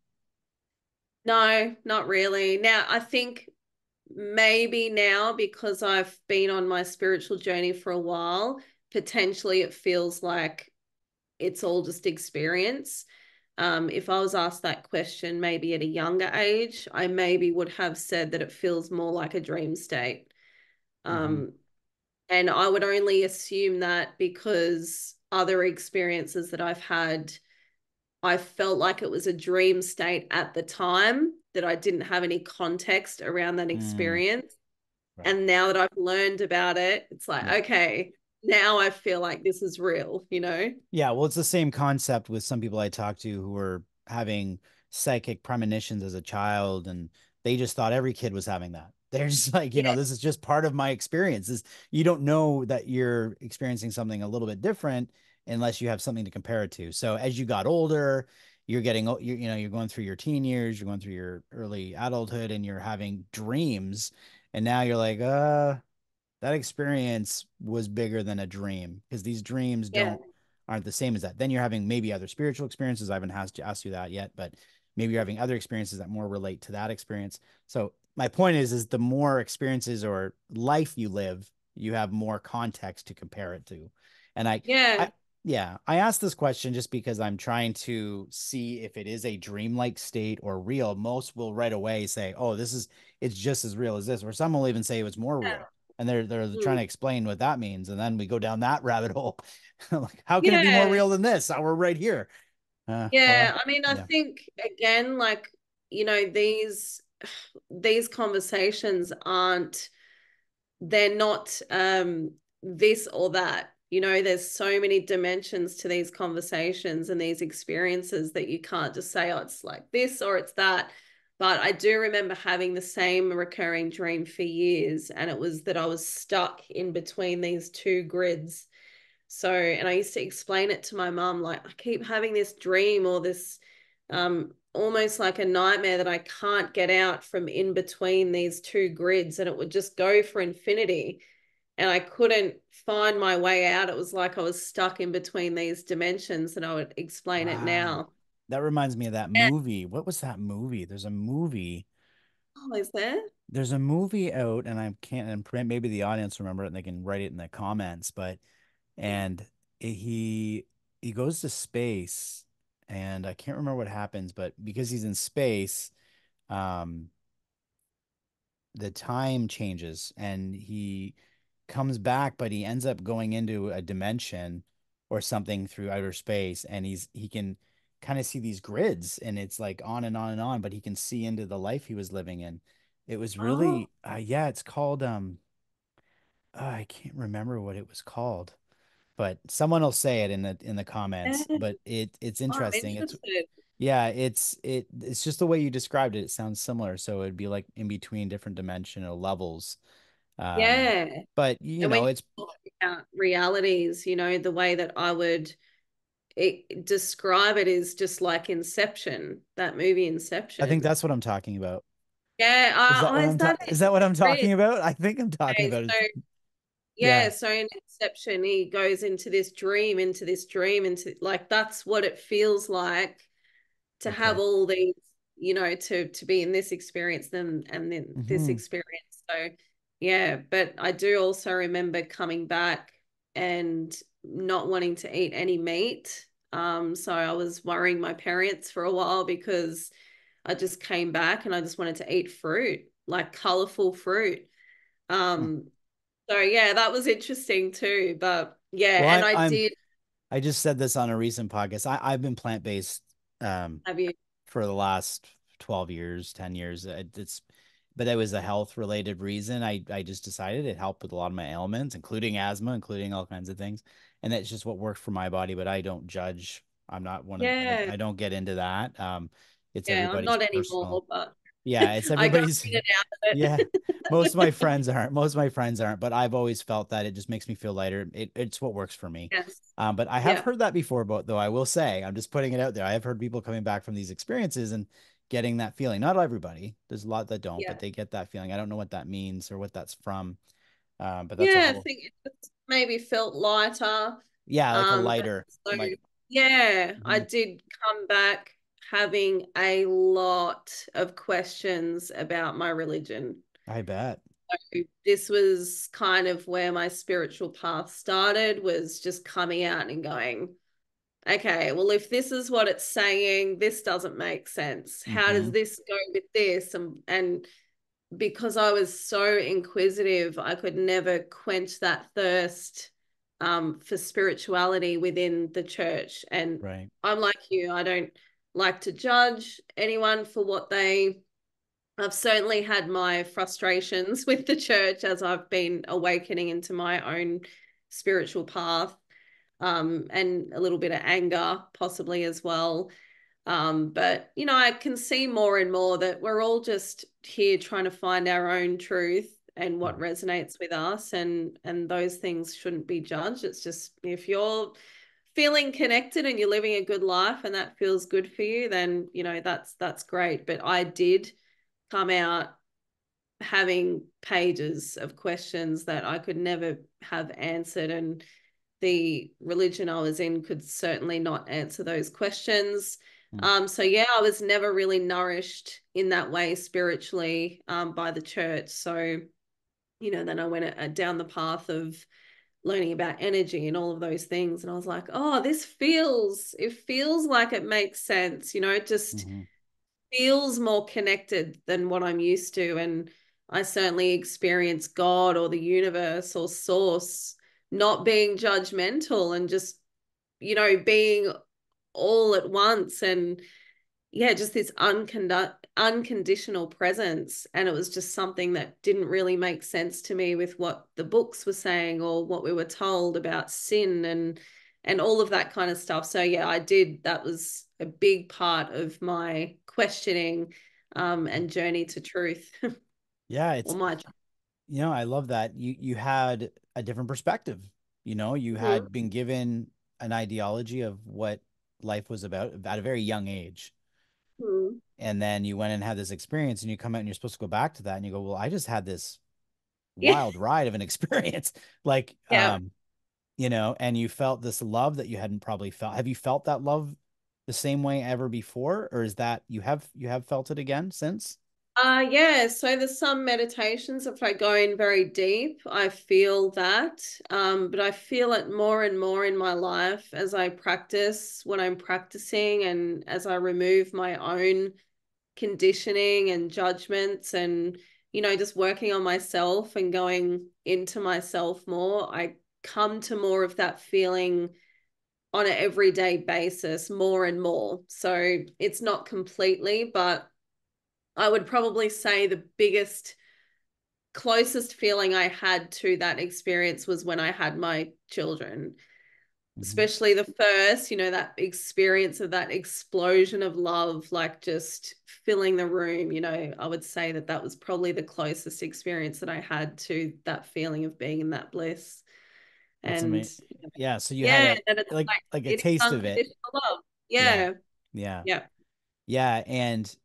No, not really. Now, I think maybe now because I've been on my spiritual journey for a while, potentially it feels like it's all just experience. If I was asked that question maybe at a younger age, I maybe would have said that it feels more like a dream state. Hmm. Um, and I would only assume that because other experiences that I've had, I felt like it was a dream state at the time, that I didn't have any context around that Mm, experience. right. And now that I've learned about it, it's like, Yeah. okay, now I feel like this is real, you know? Yeah, well, it's the same concept with some people I talk to who were having psychic premonitions as a child, and they just thought every kid was having that. They're just like, Yeah, this is just part of my experience. You don't know that you're experiencing something a little bit different unless you have something to compare it to. So as you got older, you're going through your teen years, you're going through your early adulthood, and you're having dreams, and now you're like, that experience was bigger than a dream because these dreams yeah, aren't the same as that. Then you're having maybe other spiritual experiences. I haven't asked you that yet, but maybe you're having other experiences that more relate to that experience. So my point is the more experiences or life you live, you have more context to compare it to. And yeah, I, yeah, I asked this question just because I'm trying to see if it is a dreamlike state or real. Most will right away say, "Oh, it's just as real as this," or some will even say it was more real, and they're trying mm, to explain what that means, and then we go down that rabbit hole. Like, how can it be more yeah. real than this? We're right here. Well, Yeah, I mean, I yeah, think again, like, these conversations aren't, they're not this or that. There's so many dimensions to these conversations and these experiences that you can't just say, oh, it's like this or it's that. But I do remember having the same recurring dream for years, and it was that I was stuck in between these two grids. So, and I used to explain it to my mum, like, I keep having this dream or this almost like a nightmare that I can't get out from in between these two grids, and it would just go for infinity. And I couldn't find my way out. It was like I was stuck in between these dimensions, and I would explain it wow. now. That reminds me of that Yeah. movie. What was that movie? Oh, is there? There's a movie out, and I can't, and maybe the audience remember it and they can write it in the comments, but and he goes to space, and I can't remember what happens, but because he's in space, um, the time changes and he comes back, but he ends up going into a dimension or something through outer space, and he can kind of see these grids, and it's like on and on and on, but he can see into the life he was living in. It was Oh, really yeah, it's called I can't remember what it was called, but someone will say it in the comments. yeah. But it's Oh, I'm interesting. interested. Yeah, it's just the way you described it. It sounds similar. So it'd be like in between different dimensional levels. Um, Yeah. but And when you it's talk about realities, the way that I would describe it is just like Inception, that movie I think Inception. that's what I'm talking about. Yeah. Is that Is that what I'm it? talking about? I think I'm talking Okay, about it. so Yeah. yeah, so in Inception, he goes into this dream, into like that's what it feels like to have Okay. all these, to be in this experience and then this Hmm. experience. So yeah, but I do also remember coming back and not wanting to eat any meat. So I was worrying my parents for a while because I just came back and I just wanted to eat fruit, like colorful fruit. Um, so yeah, that was interesting too. But Well, yeah, and I I'm did I just said this on a recent podcast. I've been plant-based have you. for the last 12 years, 10 years. It's but it was a health related reason. I just decided it helped with a lot of my ailments, including asthma, including all kinds of things. And that's just what worked for my body, but I don't judge. I'm not one of, Yeah. I don't get into that. It's Yeah, I'm everybody's not personal. anymore, but Yeah, it's I got everybody's. in and out Yeah. of Most of my it. friends aren't. Most of my friends aren't, but I've always felt that it just makes me feel lighter. It's what works for me. Yes. But I have Yeah. heard that before, but though I will say, I'm just putting it out there. I have heard people coming back from these experiences and getting that feeling. Not everybody. There's a lot that don't, but Yeah. they get that feeling. I don't know what that means or what that's from. But that's a Yeah, I whole, think it just maybe felt lighter. yeah, like a And lighter, so like, yeah, I mhm. did come back having a lot of questions about my religion. I bet. This was kind of where my spiritual path started, was just coming out and going, okay, well, if this is what it's saying, this doesn't make sense. How does Hmm. this go with this? And because I was so inquisitive, I could never quench that thirst for spirituality within the church. And Right. I'm like you, I don't like to judge anyone for what they. I've certainly had my frustrations with the church as I've been awakening into my own spiritual path, and a little bit of anger possibly as well. But you know, I can see more and more that we're all just here trying to find our own truth and what Mhm. resonates with us, and those things shouldn't be judged. It's just, if you're feeling connected and you're living a good life and that feels good for you, then you know that's great. But I did come out having pages of questions that I could never have answered, and the religion I was in could certainly not answer those questions. Mm. So yeah, I was never really nourished in that way spiritually, by the church. So, you know, then I went down the path of learning about energy and all of those things. And I was like, oh, it feels like it makes sense. You know, it just Mhm. feels more connected than what I'm used to. And I certainly experience God or the universe or source not being judgmental and just, you know, being all at once. And yeah, just this unconditional presence. And it was just something that didn't really make sense to me with what the books were saying or what we were told about sin and all of that kind of stuff. So yeah, I did. That was a big part of my questioning, and journey to truth. Yeah, Or it's, my. I love that you had a different perspective. You Mhm. had been given an ideology of what life was about at a very young age. Mhm. And then you went and had this experience and you come out and you're supposed to go back to that and you go, well, I just had this Yeah. wild ride of an experience. Like, Yeah. and you felt this love that you hadn't probably felt. Have you felt that love the same way ever before? Or is that you have felt it again since? Yeah, so there's some meditations, if I go in very deep, I feel that. But I feel it more and more in my life as I practice what I'm practicing, and as I remove my own conditioning and judgments, and you know, just working on myself and going into myself more. I come to more of that feeling on an everyday basis more and more. So it's not completely, but I would probably say the biggest, closest feeling I had to that experience was when I had my children, Mhm. especially the first, you know, that experience of that explosion of love, like just filling the room. You know, I would say that that was probably the closest experience that I had to that feeling of being in that bliss. That's And amazing. Yeah, so you had yeah, a and it's like like, like a it is taste of it. unconditional love. Yeah. Yeah. Yeah. Yeah. Yeah, and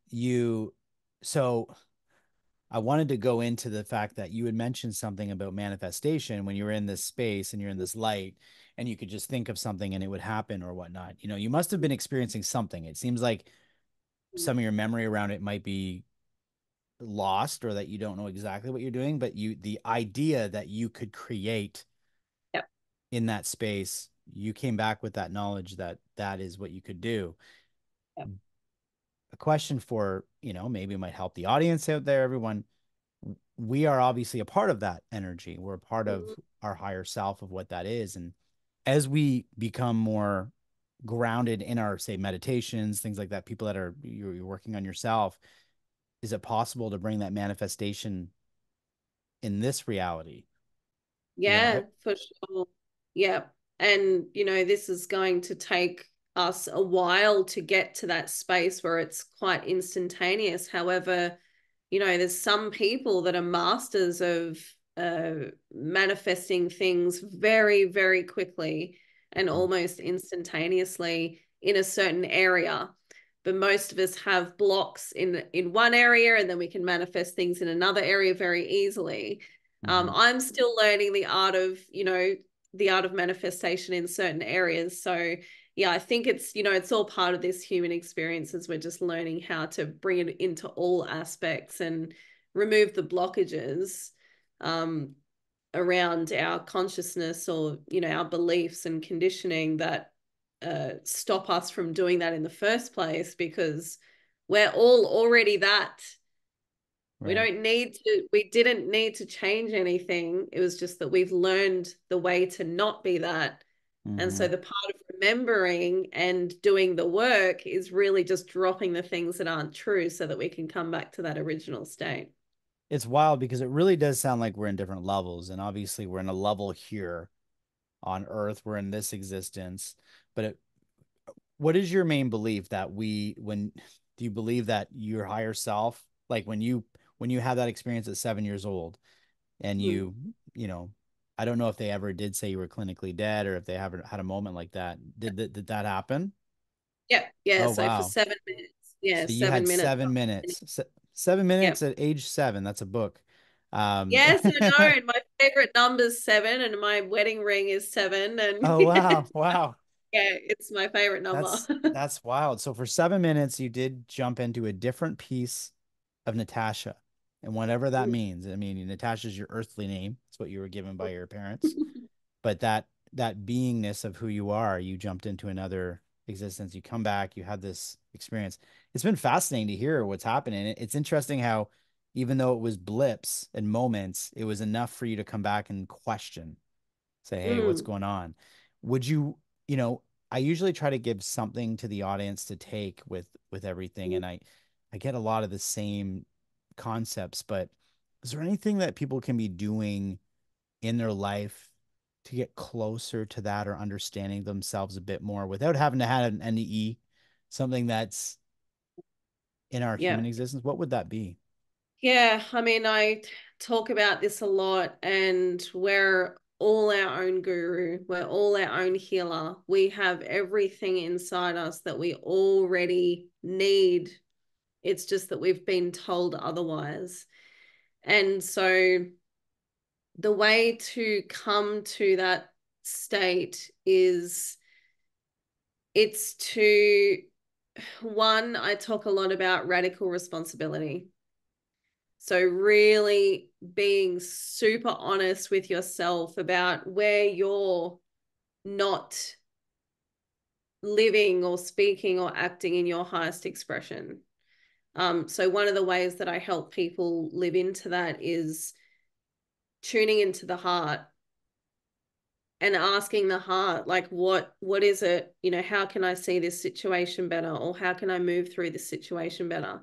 so I wanted to go into the fact that you had mentioned something about manifestation when you were in this space and you're in this light and you could just think of something and it would happen or whatnot. You must have been experiencing something. It seems like some of your memory around it might be lost or that you don't know exactly what you're doing, but the idea that you could create Yep. in that space, you came back with that knowledge that that is what you could do. Yep. A question for, maybe it might help the audience out there, everyone. We are obviously a part of that energy. We're a part of our higher self of what that is. And as we become more grounded in our, say, meditations, things like that, people that are, you're working on yourself, is it possible to bring that manifestation in this reality? Yeah, for sure. Yeah. And, this is going to take us a while to get to that space where it's quite instantaneous. However, there's some people that are masters of manifesting things very, very quickly and almost instantaneously in a certain area. But most of us have blocks in one area, and then we can manifest things in another area very easily. I'm still learning the art of manifestation in certain areas. So yeah, I think it's all part of this human experience as we're just learning how to bring it into all aspects and remove the blockages um, around our consciousness or, our beliefs and conditioning that stop us from doing that in the first place, because we're all already that. Right. We didn't need to change anything. It was just that we've learned the way to not be that. And so Mm-hmm. the part of remembering and doing the work is really just dropping the things that aren't true so that we can come back to that original state. It's wild because it really does sound like we're in different levels. And obviously, we're in a level here on Earth, we're in this existence. But what is your main belief that when do you believe that your higher self, like when you have that experience at 7 years old and Hmm. you know, I don't know if they ever did say you were clinically dead or if they ever had a moment like that. Did that happen? Yeah. Yeah. Oh, So for wow. 7 minutes. Yeah. So you had 7 minutes. 7 minutes. 7 minutes Yep. at age 7. That's a book. Um, Yes, I know. And my favorite number's 7, and my wedding ring is 7. And oh, yeah, wow. Wow. it's my favorite number. That's wild. So for 7 minutes, you did jump into a different piece of Natasha, and whatever that means. I mean, Natasha's your earthly name. It's what you were given by your parents. But that beingness of who you are, you jumped into another existence. You come back. You had this experience. It's been fascinating to hear what's happening. It's interesting how, even though it was blips and moments, it was enough for you to come back and question, say, hey, what's Mm, going on? Would you, you know, I usually try to give something to the audience to take with everything, and I get a lot of the same concepts, but is there anything that people can be doing in their life to get closer to that or understanding themselves a bit more without having to have an NDE, something that's in our yeah. human existence? What would that be? Yeah. I mean, I talk about this a lot, and we're all our own guru. We're all our own healer. We have everything inside us that we already need. It's just that we've been told otherwise. And so the way to come to that state is it's to one, I talk a lot about radical responsibility. So really being super honest with yourself about where you're not living or speaking or acting in your highest expression. So one of the ways that I help people live into that is tuning into the heart and asking the heart, like, what is it, how can I see this situation better, or how can I move through this situation better?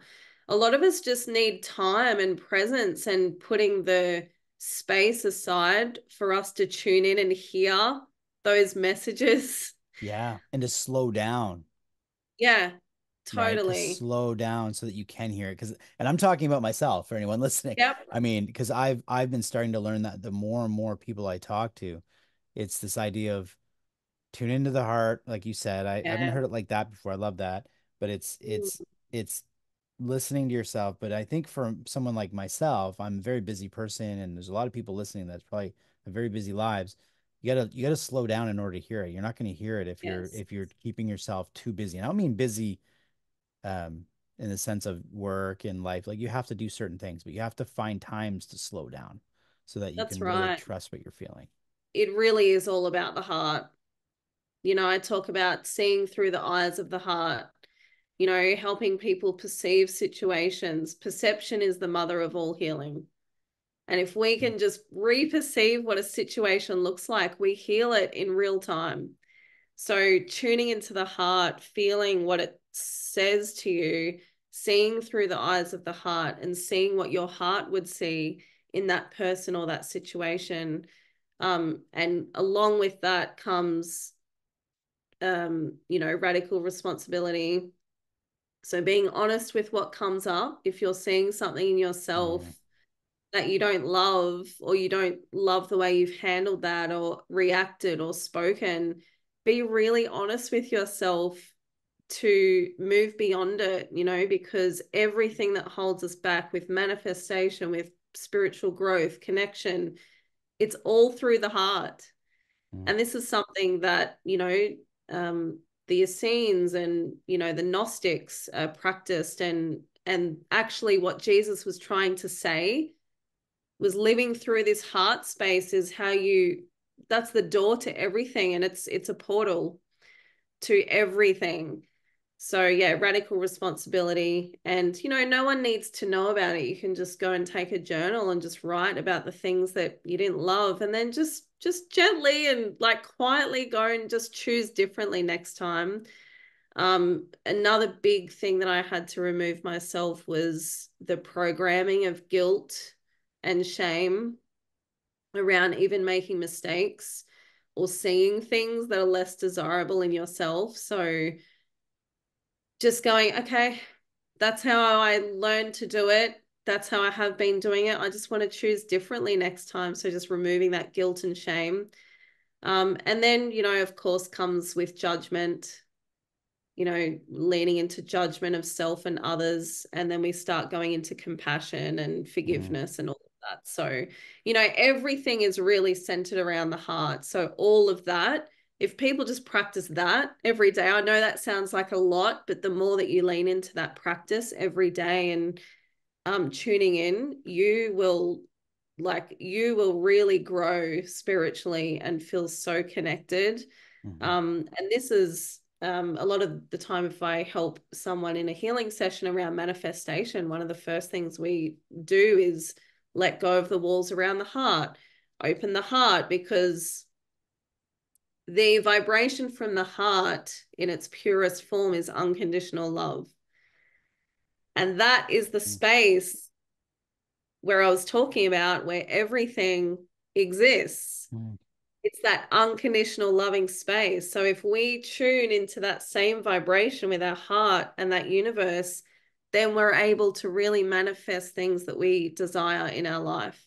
A lot of us just need time and presence and putting the space aside for us to tune in and hear those messages. Yeah. And to slow down. Yeah, Right, to totally. slow down so that you can hear it. Because, and I'm talking about myself for anyone listening. Yep. I mean, because I've been starting to learn that the more and more people I talk to, it's this idea of tune into the heart, like you said. I haven't Yeah. heard it like that before. I love that. But it's listening to yourself. But I think for someone like myself, I'm a very busy person, and there's a lot of people listening that's probably have very busy lives. You gotta slow down in order to hear it. You're not going to hear it if you're Yes. if you're keeping yourself too busy. And I don't mean busy um in the sense of work and life. Like you have to do certain things, but you have to find times to slow down so that you That's can really right. trust what you're feeling. It really is all about the heart. I talk about seeing through the eyes of the heart, helping people perceive situations. Perception is the mother of all healing. And if we can just reperceive what a situation looks like, we heal it in real time. So tuning into the heart, feeling what it says to you, seeing through the eyes of the heart and seeing what your heart would see in that person or that situation. And along with that comes, radical responsibility. So being honest with what comes up. If you're seeing something in yourself Mm, that you don't love, or you don't love the way you've handled that or reacted or spoken, be really honest with yourself to move beyond it, because everything that holds us back with manifestation, with spiritual growth, connection, it's all through the heart. mm, And this is something that, the Essenes and, the Gnostics practiced, and actually what Jesus was trying to say was living through this heart space is how that's the door to everything, and it's a portal to everything. So yeah, radical responsibility. And no one needs to know about it. You can just go and take a journal and just write about the things that you didn't love, and then just gently and like quietly go and just choose differently next time. Another big thing that I had to remove myself was the programming of guilt and shame around even making mistakes or seeing things that are less desirable in yourself. So just going, okay, that's how I learned to do it. That's how I have been doing it. I just want to choose differently next time. So just removing that guilt and shame. And then, of course, comes with judgment, leaning into judgment of self and others. And then we start going into compassion and mm, forgiveness and all of that. So, everything is really centered around the heart. So all of that, if people just practice that every day, I know that sounds like a lot, but the more that you lean into that practice every day and tuning in, you will really grow spiritually and feel so connected. mhm, And this is a lot of the time, if I help someone in a healing session around manifestation, one of the first things we do is let go of the walls around the heart, open the heart, because the vibration from the heart in its purest form is unconditional love. And that is the mm, space where I was talking about, where everything exists. mm, It's that unconditional loving space. So if we tune into that same vibration with our heart and that universe, then we're able to really manifest things that we desire in our life.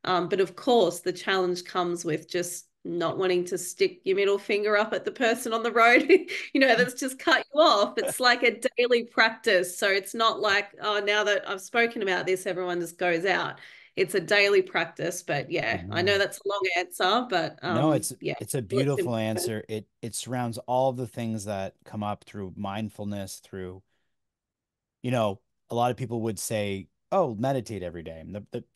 But of course, the challenge comes with just not wanting to stick your middle finger up at the person on the road, that's just cut you off. It's like a daily practice. So it's not like, oh, now that I've spoken about this, everyone just goes out. It's a daily practice. But yeah, I know mhm. that's a long answer, but No, it's yeah. it's a Well, it's beautiful important. answer. It surrounds all the things that come up through mindfulness, through, you know, a lot of people would say, "Oh, meditate every day."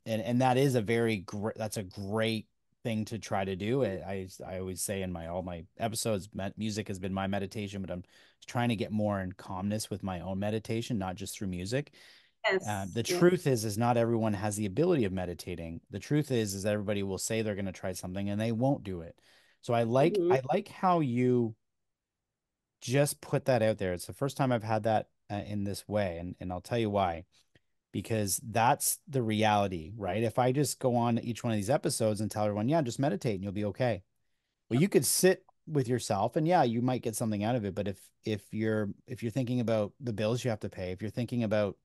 And that is a very great that's a great thing to try to do. I always say in my all my episodes, music has been my meditation, but I'm trying to get more in calmness with my own meditation, not just through music. Yes. The Yeah. truth is not everyone has the ability of meditating. The truth is that everybody will say they're going to try something and they won't do it. So Mhm. I like how you just put that out there. It's the first time I've had that in this way, and I'll tell you why. Because that's the reality, right? If I just go on each one of these episodes and tell everyone, yeah, just meditate and you'll be okay. Well, you could sit with yourself and yeah, you might get something out of it. But if you're thinking about the bills you have to pay, if you're thinking about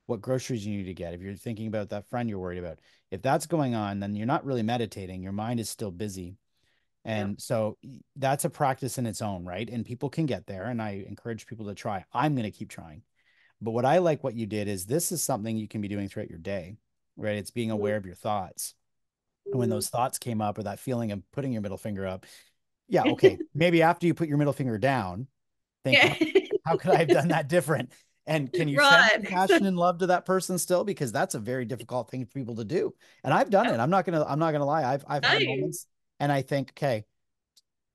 what groceries you need to get, if you're thinking about that friend you're worried about, if that's going on, then you're not really meditating. Your mind is still busy. Yeah. And so that's a practice in its own, right? And people can get there. And I encourage people to try. I'm going to keep trying. But what I like what you did is this is something you can be doing throughout your day, right? It's being aware of your thoughts. And when those thoughts came up or that feeling of putting your middle finger up, yeah, okay. Maybe after you put your middle finger down, think, Yeah. how could I have done that different? And can you send Right. compassion and love to that person still? Because that's a very difficult thing for people to do. And I've done it. I'm not gonna lie. I've had Same. moments and I think, okay,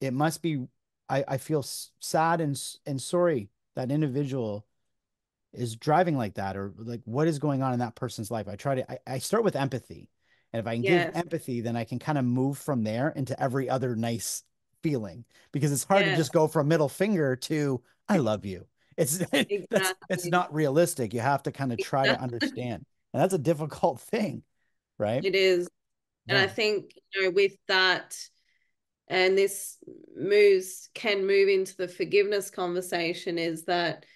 it must be, I feel sad and sorry that individual is driving like that, or like what is going on in that person's life. I start with empathy. And if I can give Yes. empathy, then I can kind of move from there into every other nice feeling, because it's hard to Yes. just go from middle finger to I love you. It's it's Exactly. not realistic. You have to kind of try to Exactly. understand. And that's a difficult thing, right? It is. And I Yeah. think, with that, and this can move into the forgiveness conversation, is that,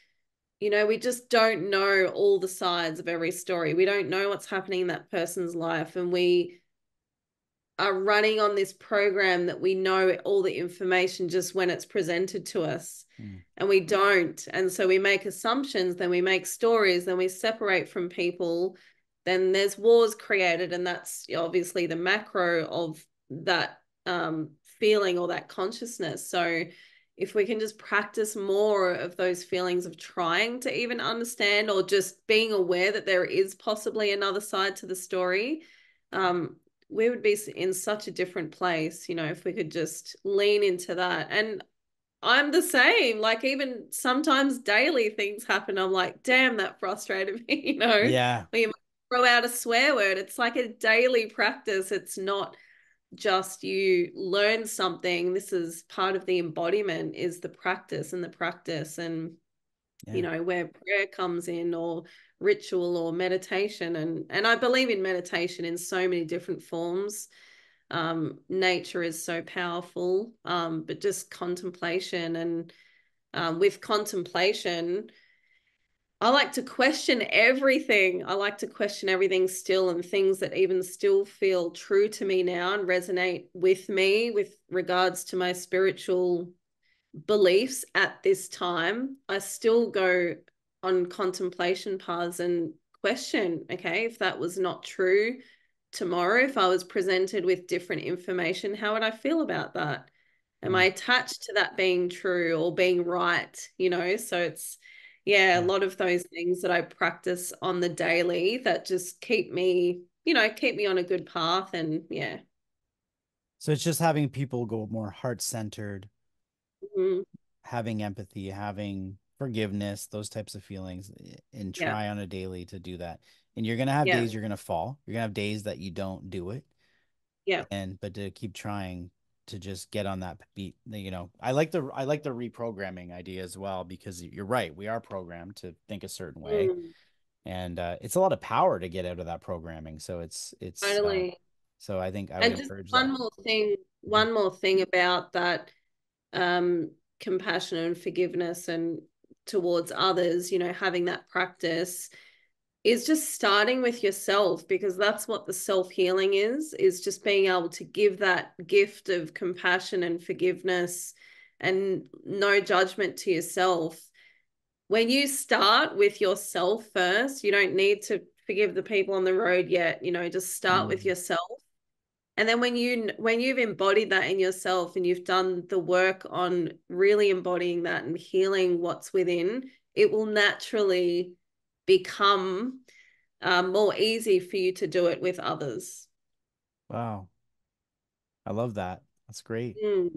we just don't know all the sides of every story. We don't know what's happening in that person's life. And we are running on this program that we know all the information just when it's presented to us. Mm. And we don't. And so we make assumptions, then we make stories, then we separate from people. Then there's wars created. And that's obviously the macro of that feeling or that consciousness. So if we can just practice more of those feelings of trying to even understand, or just being aware that there is possibly another side to the story, um, we would be in such a different place, if we could just lean into that. And I'm the same. Like, even sometimes daily things happen. I'm like, damn, that frustrated me, Yeah. Or you might throw out a swear word. It's like a daily practice. It's not just you learn something. This is part of the embodiment, is the practice and the practice. And Yeah. where prayer comes in, or ritual, or meditation. And I believe in meditation in so many different forms. Nature is so powerful, but just contemplation. And with contemplation, I like to question everything. I like to question everything still, and things that even still feel true to me now and resonate with me with regards to my spiritual beliefs at this time. I still go on contemplation paths and question, okay, if that was not true tomorrow, if I was presented with different information, how would I feel about that? Am I Mm. attached to that being true or being right? So it's, yeah, a Yeah. lot of those things that I practice on the daily that just keep me on a good path. And yeah. So it's just having people go more heart-centered, Mhm. having empathy, having forgiveness, those types of feelings, and Yeah. try on a daily to do that. And you're gonna have Yeah. days you're gonna fall. You're gonna have days that you don't do it. Yeah. And but to keep trying to just get on that beat, I like the reprogramming idea as well, because you're right. We are programmed to think a certain way. Mm. And it's a lot of power to get out of that programming. So Totally. so I think I would And just encourage that. one more thing about that, um, compassion and forgiveness and towards others, having that practice is just starting with yourself, because that's what the self-healing is just being able to give that gift of compassion and forgiveness and no judgment to yourself. When you start with yourself first, you don't need to forgive the people on the road yet, just start with Mm. yourself. And then when you've embodied that in yourself, and you've done the work on really embodying that and healing what's within, it will naturally become more easy for you to do it with others. Wow. I love that. That's great. Mm,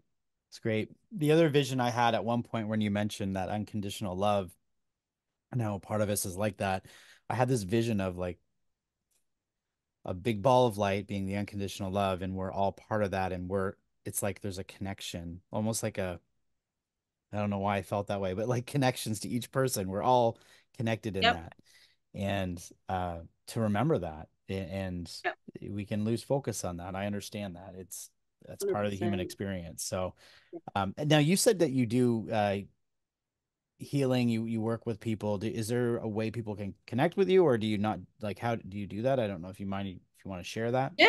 It's great. The other vision I had at one point when you mentioned that unconditional love and how part of us is like that, I had this vision of like a big ball of light being the unconditional love, and we're all part of that, and it's like there's a connection, almost like I don't know why I felt that way, but like connections to each person. We're all connected in yep. that. And to remember that, and Yep. we can lose focus on that. I understand that. That's part of the human 100%. experience. So now you said that you do healing, you work with people. Is there a way people can connect with you, or do you not, like, how do you do that? I don't know if you want to share that. Yeah,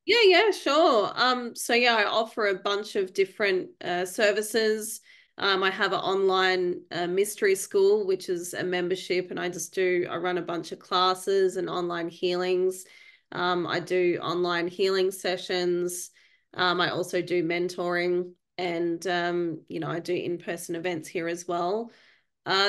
yeah, sure. So yeah, I offer a bunch of different services. I have an online mystery school, which is a membership, and I run a bunch of classes and online healings. I do online healing sessions. I also do mentoring, and I do in-person events here as well.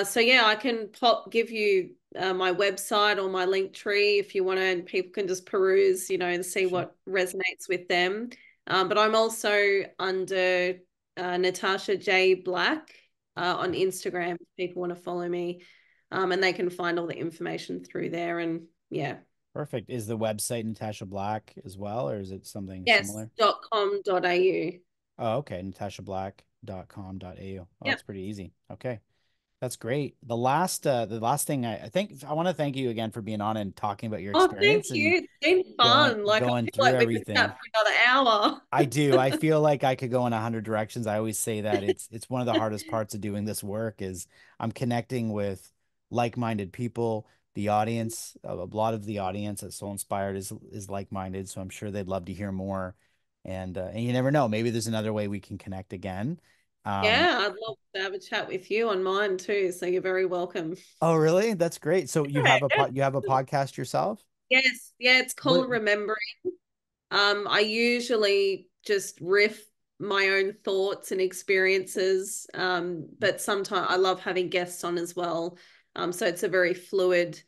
So yeah, I can give you my website or my link tree if you want to, and people can just peruse, and see Sure. what resonates with them. But I'm also under Natasha J Black on Instagram if people want to follow me, and they can find all the information through there. And yeah, Perfect. Is the website Natasha Black as well, or is it something yes, similar? .com.au. Oh, okay. NatashaBlack.com.au. Oh, Yep. that's pretty easy. Okay. That's great. The last thing I think I want to thank you again for being on and talking about your Oh, thank experience and you. It's been fun. Like, I going feel through like we could chat everything. for another hour. I do. I feel like I could go in 100 directions. I always say that it's one of the hardest parts of doing this work is I'm connecting with like-minded people. The audience, a lot of the audience at Soul Inspired is like-minded, so I'm sure they'd love to hear more. And you never know, maybe there's another way we can connect again. Um, Yeah, I'd love to have a chat with you on mine too. So you're very welcome. oh, really? That's great. So Yeah, you have a podcast yourself? yes, yeah, it's What? called Remembering. I usually just riff my own thoughts and experiences, but sometimes I love having guests on as well. So it's a very fluid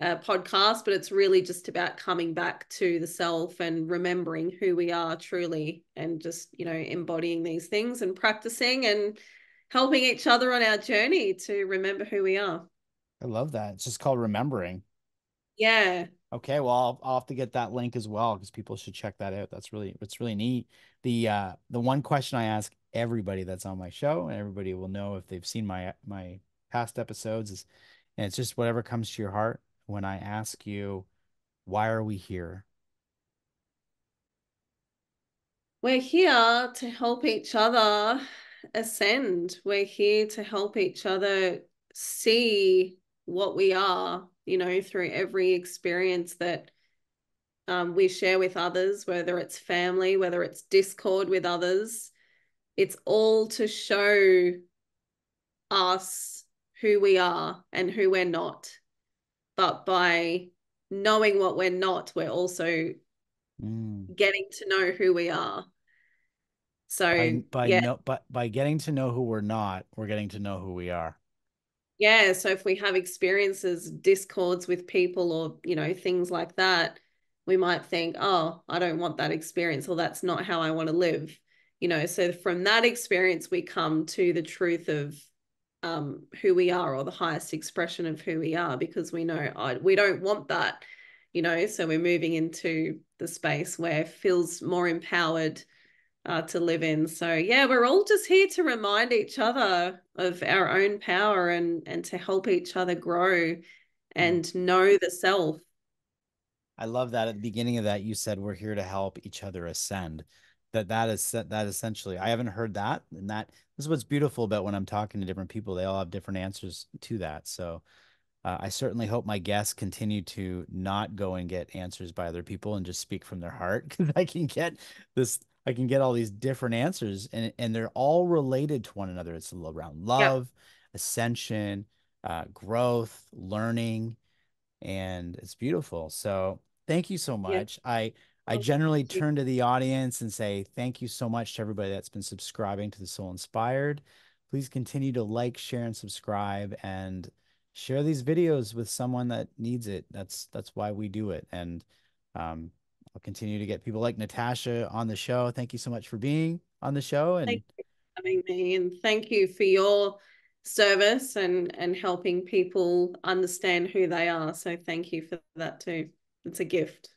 podcast, but it's really just about coming back to the self and remembering who we are truly, and just embodying these things and practicing and helping each other on our journey to remember who we are. I love that. It's just called Remembering. Yeah. Okay, well, I'll have to get that link as well because people should check that out. It's really neat. The one question I ask everybody that's on my show, and everybody will know if they've seen my past episodes, is, and it's just whatever comes to your heart when I ask you, why are we here? We're here to help each other ascend. We're here to help each other see what we are, through every experience that we share with others, whether it's family, whether it's discord with others. It's all to show us who we are and who we're not. But by knowing what we're not, we're also Mm. getting to know who we are. So, yeah. By getting to know who we're not, we're getting to know who we are. Yeah, so if we have experiences, discords with people or, things like that, we might think, oh, I don't want that experience, or that's not how I want to live. So from that experience, we come to the truth of who we are, or the highest expression of who we are, because we know we don't want that, so we're moving into the space where it feels more empowered to live in. So yeah, we're all just here to remind each other of our own power, and to help each other grow Mm. and know the self. I love that at the beginning of that you said we're here to help each other ascend. That essentially I haven't heard that, and that this is what's beautiful about when I'm talking to different people. They all have different answers to that. So I certainly hope my guests continue to not go and get answers by other people and just speak from their heart because this I can get all these different answers and they're all related to one another. It's around Yeah. love, ascension, growth, learning, and it's beautiful. So thank you so Yeah. much. I Oh, generally thank you. turn to the audience and say thank you so much to everybody that's been subscribing to the Soul Inspired. Please continue to like, share, and subscribe, and share these videos with someone that needs it. That's why we do it. And I'll continue to get people like Natasha on the show. Thank you so much for being on the show. And Thank you for having me, and thank you for your service and helping people understand who they are. So thank you for that too. It's a gift.